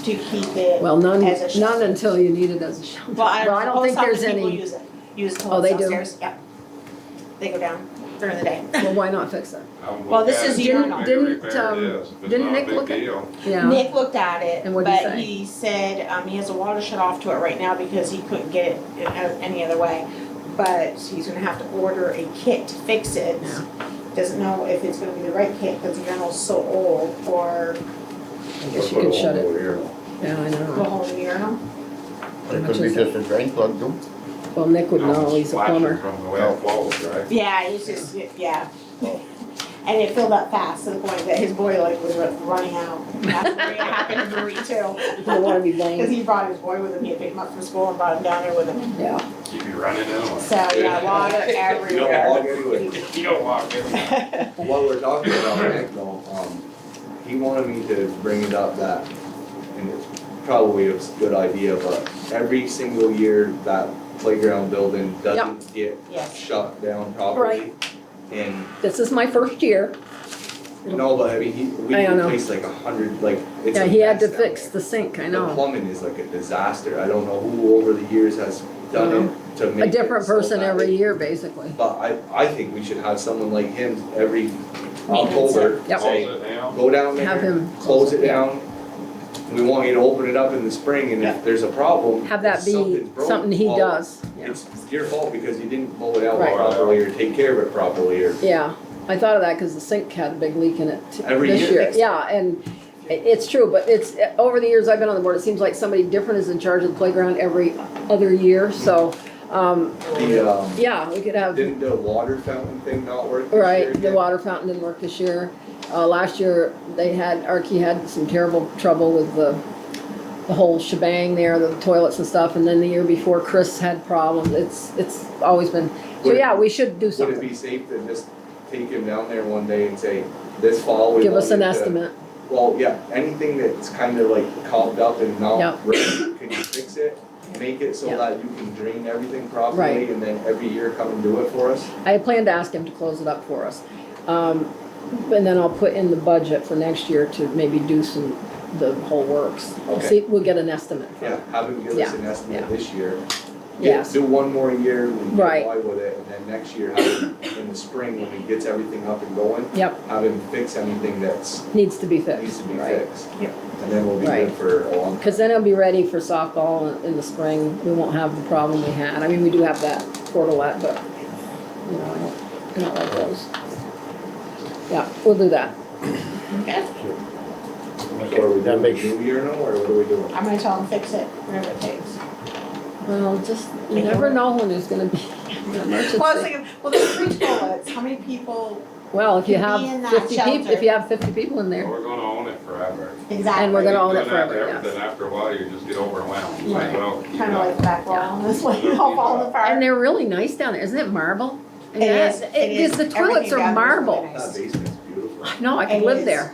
to keep it? Well, none, As a shelter. none until you need it as a shelter. Well, I don't think there's people any, use it. Use Oh, they toilets do? downstairs, yep. They go down during the day. well, why not fix it? I would Well, look this at is it, the see urinal. how big a Didn't, repair it is. If it's didn't not a Nick big look at- deal, Yeah. Nick looked at it, And what'd he but say? he said, he has a water shut off to it right now because he couldn't get it any other way. But he's gonna have to order a kit to fix it. Yeah. Doesn't know if it's gonna be the right kit because the urinal's so old, or I guess you could shut it. Yeah, I the know. whole urinal. It much could be is it? just a drain plug too. Well, Nick would no, know, it's he's a flashing plumber. From the way it flows, right? Yeah, it's just, yeah. And it filled up fast to the point that his boiler was running out. That's what happened to Marie too. You don't wanna be Because blamed. he brought his boy with him, he had picked him up from school and brought him down there with him. Yeah. Keep you running anyway. So, yeah, water You don't everywhere. walk anyway. You don't walk in. While we're talking about Nick though, he wanted me to bring it up that, and it's probably a good idea, but every single year that playground building doesn't get Yes. shut down properly. And, This is my first year. no, but I mean, we I know. replaced like 100, like, it's Yeah, a he had to mess down fix there. the sink, I The know. plumbing is like a disaster. I don't know who over the years has done it to make A it different so person bad. every year, basically. But I think we should have someone like him every Maintenance. October Yep. say, Close it down. go down Have there, him close it down. We want you to open it up in the spring, and if there's a problem, Have that if be something's broke, something he well, does. Yeah. It's your fault because you didn't blow it out Right. properly or take care of it properly or. Yeah, I thought of that because the sink had a big leak in it Every this year. year. Yeah, and it's true, but it's, over the years I've been on the board, it seems like somebody different is in charge of the playground every other year, so, yeah, we could have, Didn't the water fountain thing not work this year right, the again? water fountain didn't work this year. Last year, Archie had some terrible trouble with the whole shebang there, the toilets and stuff, and then the year before Chris had problems. It's always been, so Would- yeah, we should do Would it something. be safe to just take him down there one day and say, this fall we Give want us an you to-" estimate. Well, yeah, anything that's kind of like cobbed up and Yep. not ready, can you fix it? Make it so Yep. that you can drain everything properly Right. and then every year come and do it for us? I had planned to ask him to close it up for us. And then I'll put in the budget for next year to maybe do the whole works. Okay. See, we'll get an estimate. Yeah, have him give us Yeah, an estimate yeah. this year. Yes. Do one more year, we Right. get by with it, and then next year, have him in the spring, when he gets everything up and going, Yep, have him fix anything that's, needs to be needs fixed, to be right. fixed. Yep. And then we'll be Right. good for a long time. Because then it'll be ready for softball in the spring. We won't have the problem we had. I mean, we do have that portalette, but, you know, I don't like those. Yeah, we'll do that. Okay. So are we That doing makes- New Year now, or what are we doing? I'm gonna tell them fix it, whatever it takes. Well, just, you Make it never work. know when there's gonna be an Well, I was emergency. thinking, well, there's 3 toilets, how many people, Well, if you could be have in that 50 people, shelter. if you have 50 people in Well, there, we're gonna own it forever. exactly? and we're gonna own it Doing that to forever, yes. everything, after a while, you just get overwhelmed. It's like, Right. well, you Kinda know, like the back wall, Yeah. this way, all falling apart. And they're really nice down there, isn't it marble? It is, it is. Because the toilets Everything are down there is really marble. nice. That basement's beautiful. No, I could It live is. there.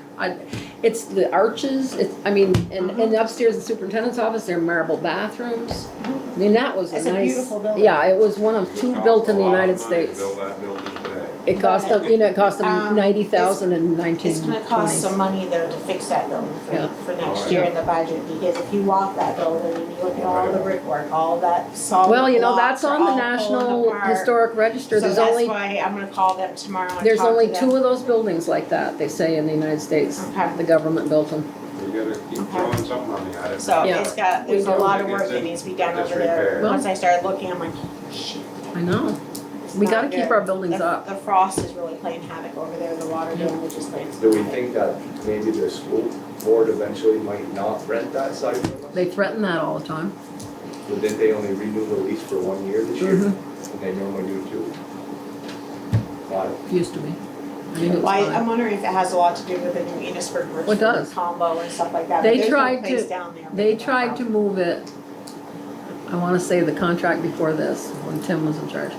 It's the arches, and upstairs, the superintendent's office, there are marble bathrooms. I mean, that was a It's nice. a beautiful building. Yeah, it was one of it 2 costs built in a the lot of United money to States. Build that building today. It cost them, it cost them 90,000 in It's gonna cost some 1920s. money though to fix that building Yeah. for next Oh, year yeah. in the budget, because if you walk that building and you look at all the brickwork, all that solid Well, you know, blocks that's are on the all National pulling apart. Historic Register. So There's that's only, why I'm gonna call them tomorrow and there's talk to only them. 2 of those buildings like that, they say, in the United States. Okay. The government built them. We gotta keep Okay. throwing some money at it. So Yeah. there's a We do. lot of work It's that in needs to be done over disrepair. there. Well- Once I started looking, I'm like, shit. I know. it's We not gotta keep good. our buildings The- up. The frost is really playing havoc over there, the water damage is playing. Do we think that maybe the school board eventually might not rent that site from us? They threaten that all the time. But didn't they only renew the lease for 1 year this year? Mhm. And they normally do 2. 5. Used to be. I mean, it was Well, fine. I'm wondering if it has a lot to do with the new Enosburg It does. Richford combo and stuff like that. They but there's no tried place to- down there They making that tried to problem. move it, I wanna say the contract before this, when Tim was in charge.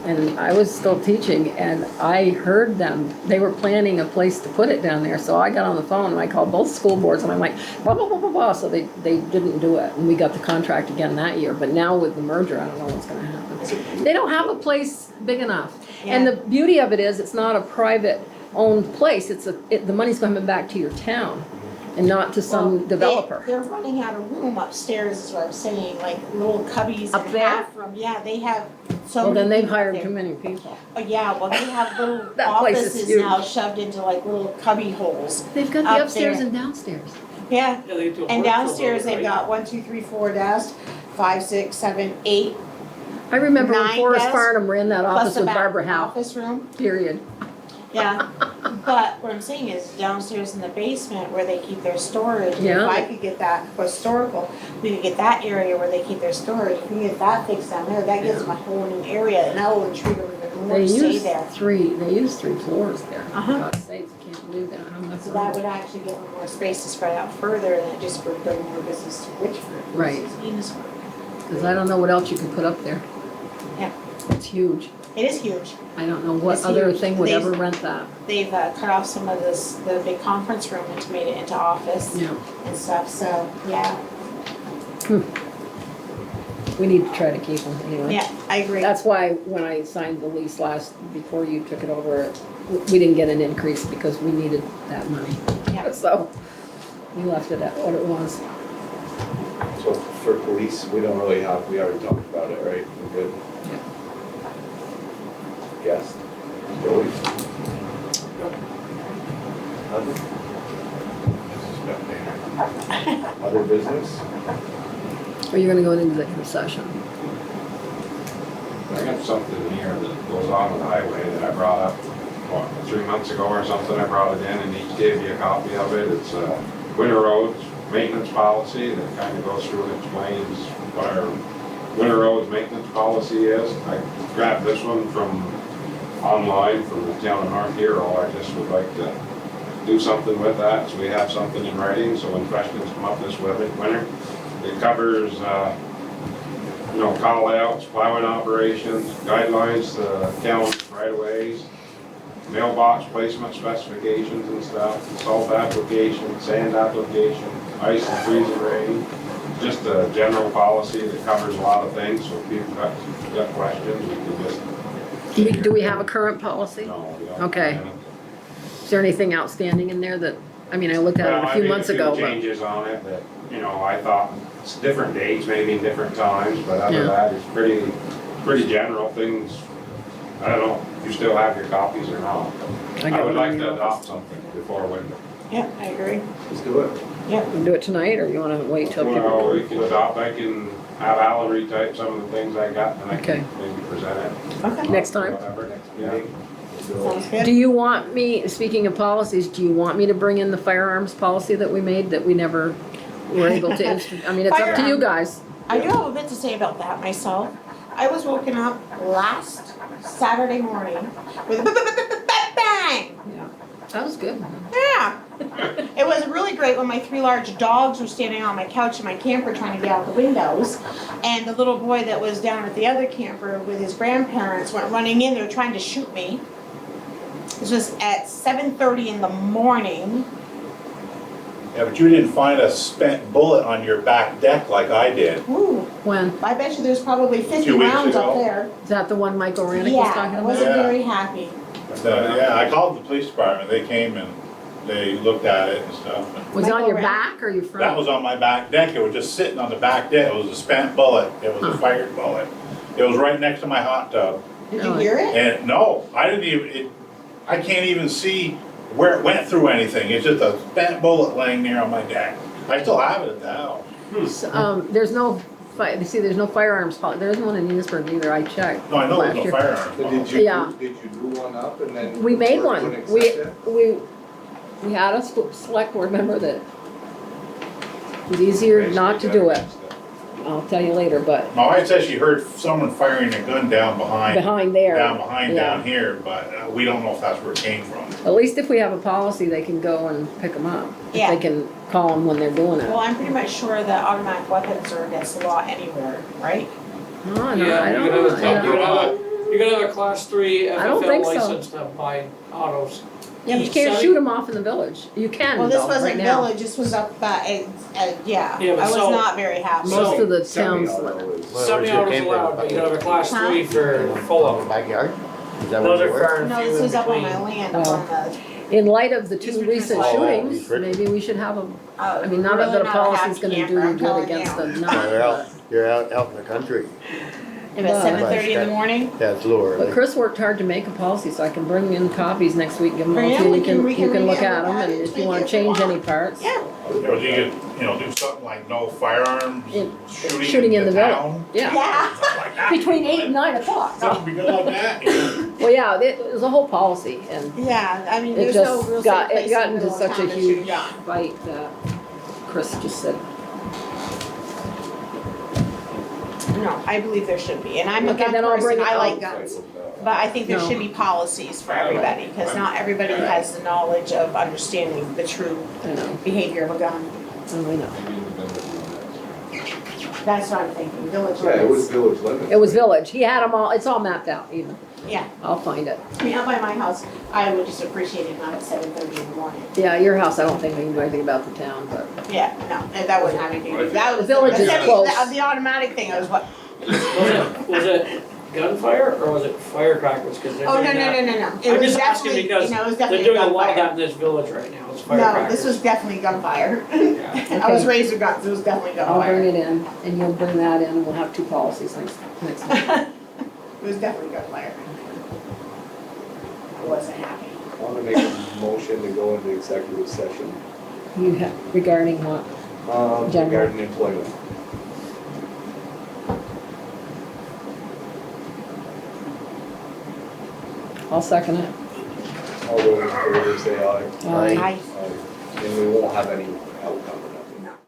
And I was still teaching, and I heard them, they were planning a place to put it down there, so I got on the phone and I called both school boards, and I'm like, blah, blah, blah, blah, blah, so they didn't do it, and we got the contract again that year, but now with the merger, I don't know what's gonna happen. They don't have a place big enough, and Yeah. the beauty of it is, it's not a private owned place, the money's coming back to your town, and not to Well, some developer. They're running out of room upstairs is what I'm saying, like little cubbies Up and there? half room. Yeah, they have so Well, many then they've people up hired there. too many people. Oh, yeah, well, they have little That place is offices huge. now shoved into like little cubby holes. They've got Up the upstairs there. and downstairs. Yeah, Yeah, they do a and workshop downstairs over it, they've right? got 1, 2, 3, 4 desks, 5, 6, 7, 8, I remember when 9 Forrest desks, Farnham ran that plus office the with back Barbara Howe, office room. period. Yeah, but what I'm saying is downstairs in the basement where they keep their storage, if Yeah. I could get that historical, we could get that area where they keep their storage, if we can get that fixed down there, that gives them a whole new area, and that will intrigue them even more They to stay use there. they use 3 floors there. Uh-huh. For God's sakes, I can't believe that, how much. So that would actually give them more space to spread out further, and it just would bring more business to Richford Right. versus Enosburg. Cause I don't know what else you could put up there. Yeah. It's huge. It is huge. I don't know what It's other huge. thing would They- ever rent that. They've cut off some of the big conference room and made it into office Yeah. and stuff, so, yeah, We need to try to keep them anyway. yeah, I agree. That's why when I signed the lease before you took it over, we didn't get an increase because we needed that money. Yeah. So we left it at what it was. So for police, we don't really have, we already talked about it, right? We're good? Yes. Joey? Nothing? Other business? Are you gonna go into executive session? I got something here that goes on with the highway that I brought up, 3 months ago or something, I brought it in and he gave me a copy of it. It's a winter roads maintenance policy that kind of goes through and explains what our winter roads maintenance policy is. I grabbed this one from online from the town of North Hero. I just would like to do something with that, so we have something in writing, so when questions come up this winter, it covers, call outs, plowing operations, guidelines, town right-of-ways, mailbox placement specifications and stuff, salt application, sand application, ice and freezing rain, just a general policy that covers a lot of things, so if you've got questions, we can just. Do we have a current policy? No, we don't. Okay. Is there anything outstanding in there that, I mean, I looked at it a few months ago, Well, I made a few but, changes on it that you know, I thought it's different dates, maybe in different times, but other than that, it's pretty general things. I don't know if you still have your copies or not. I would like to adopt something before winter. Yeah, I agree. Let's do it. Yeah. You do it tonight, or you wanna wait till people? Well, we can adopt, I can have Alan retype some of the things I got, and I Okay. can maybe present it. Okay. Next time? Whatever, next Yeah. meeting. Sounds Do good. you want me, speaking of policies, do you want me to bring in the firearms policy that we made that we never were able to, I mean, it's up to you guys. I do have a bit to say about that myself. I was woken up last Saturday morning with a bang. That was good. Yeah. It was really great when my 3 large dogs were standing on my couch in my camper trying to get out the windows. And the little boy that was down at the other camper with his grandparents went running in. They were trying to shoot me. This was at 7:30 in the morning. Yeah, but you didn't find a spent bullet on your back deck like I did. Ooh, When? I bet you there's probably 50 Few weeks rounds up ago. there. Is that the one Michael Ranick was Yeah, talking I about? wasn't Yeah. very happy. Yeah, I called the police department, they came and they looked at it and stuff. Was it on your Michael back or your front? That was on my back deck, it was just sitting on the back deck, it was a spent bullet, it was a fired bullet. It was right next to my hot tub. Did you hear it? And no, I didn't even, I can't even see where it went through anything, it's just a spent bullet laying there on my deck. I still have it at the house. So, there's no, there's no firearms policy. There isn't one in Enosburg either, I checked. No, I know last there's no year. firearms. So Yeah. did you do one up and then? We made the board one. wouldn't We, accept it? we had a select board member that it was easier not to do it. I'll tell you later, but My wife says she heard someone firing a gun down behind there. down here, but we don't know if that's where it came from. At least if we have a policy, they can go and pick them up. If Yeah. they can call them when they're doing it. Well, I'm pretty much sure that automatic weapons are against the law anywhere, right? Oh, no, Yeah, I don't you're know. gonna have, you're gonna have a class 3 I don't FFL think so. license to buy autos. Yeah, but you can't So- shoot them off in the village. You can Well, this though, right wasn't now. village, this was up, yeah, Yeah, but I was so- not very happy. So- Most of the towns. Semi-auto is- Semi-autos allowed, but you gotta have a class 3 for full On the auto. backyard? Is that Those where are you were? far and No, few this in was up on between. my land, Oh. on the, In light of the These two were recent just- shootings, Oh, maybe we should have a, oh, I mean, not that really the not a policy's happy gonna camper, do I'm you good telling against you. the You're out in the country. If it's Well, 7:30 in the morning, Yeah, it's a little But early. Chris worked hard to make a policy, so I can bring in copies next week, give them all Bring to it, you, we you can can read it, look at them, look at and it, if you tweak wanna it if you change any want. parts. yeah, You could, do something like no firearms, Shooting in the village. town. Yeah, yeah. Something like that. between 8 and 9 o'clock. Something good like that. Well, yeah, it was a whole policy, and Yeah, I mean, it there's no real just safe got, place it got in the into middle of such a town to shoot huge gun. fight that Chris just said, No, I believe there should be, and I'm a Okay, gun then I'll bring person, it I like up. guns. But I think there No. should be policies for everybody, because not everybody has the knowledge of understanding the true I know, behavior of a gun. I know. That's what I'm thinking, village Yeah, it was limits. village limits. It was village, he had them all, it's all mapped out even, Yeah, I'll find it. I mean, up by my house, I would just appreciate it not at 7:30 in the morning. Yeah, your house, I don't think we can do anything about the town, but. Yeah, no, that wouldn't have anything to do, that was. The village is close. The automatic thing, I was what, Was it gunfire or was it firecrackers? Cause they're oh, no, doing no, that. no, no, no, it I'm was just asking definitely, because you know, it was they're definitely doing a lot of gunfire. that in this village right now, it's No, firecrackers. this was definitely gunfire. Yeah. I was Okay. raised with guns, it was definitely I'll bring gunfire. it in, and you'll bring that in, and we'll have 2 policies next week. It was definitely gunfire. I wasn't happy. I wanna make a motion to go into executive session, You have, regarding what? General. regarding employment. I'll second it. All those in favor say aye. Aye. Aye. Aye. And we won't have any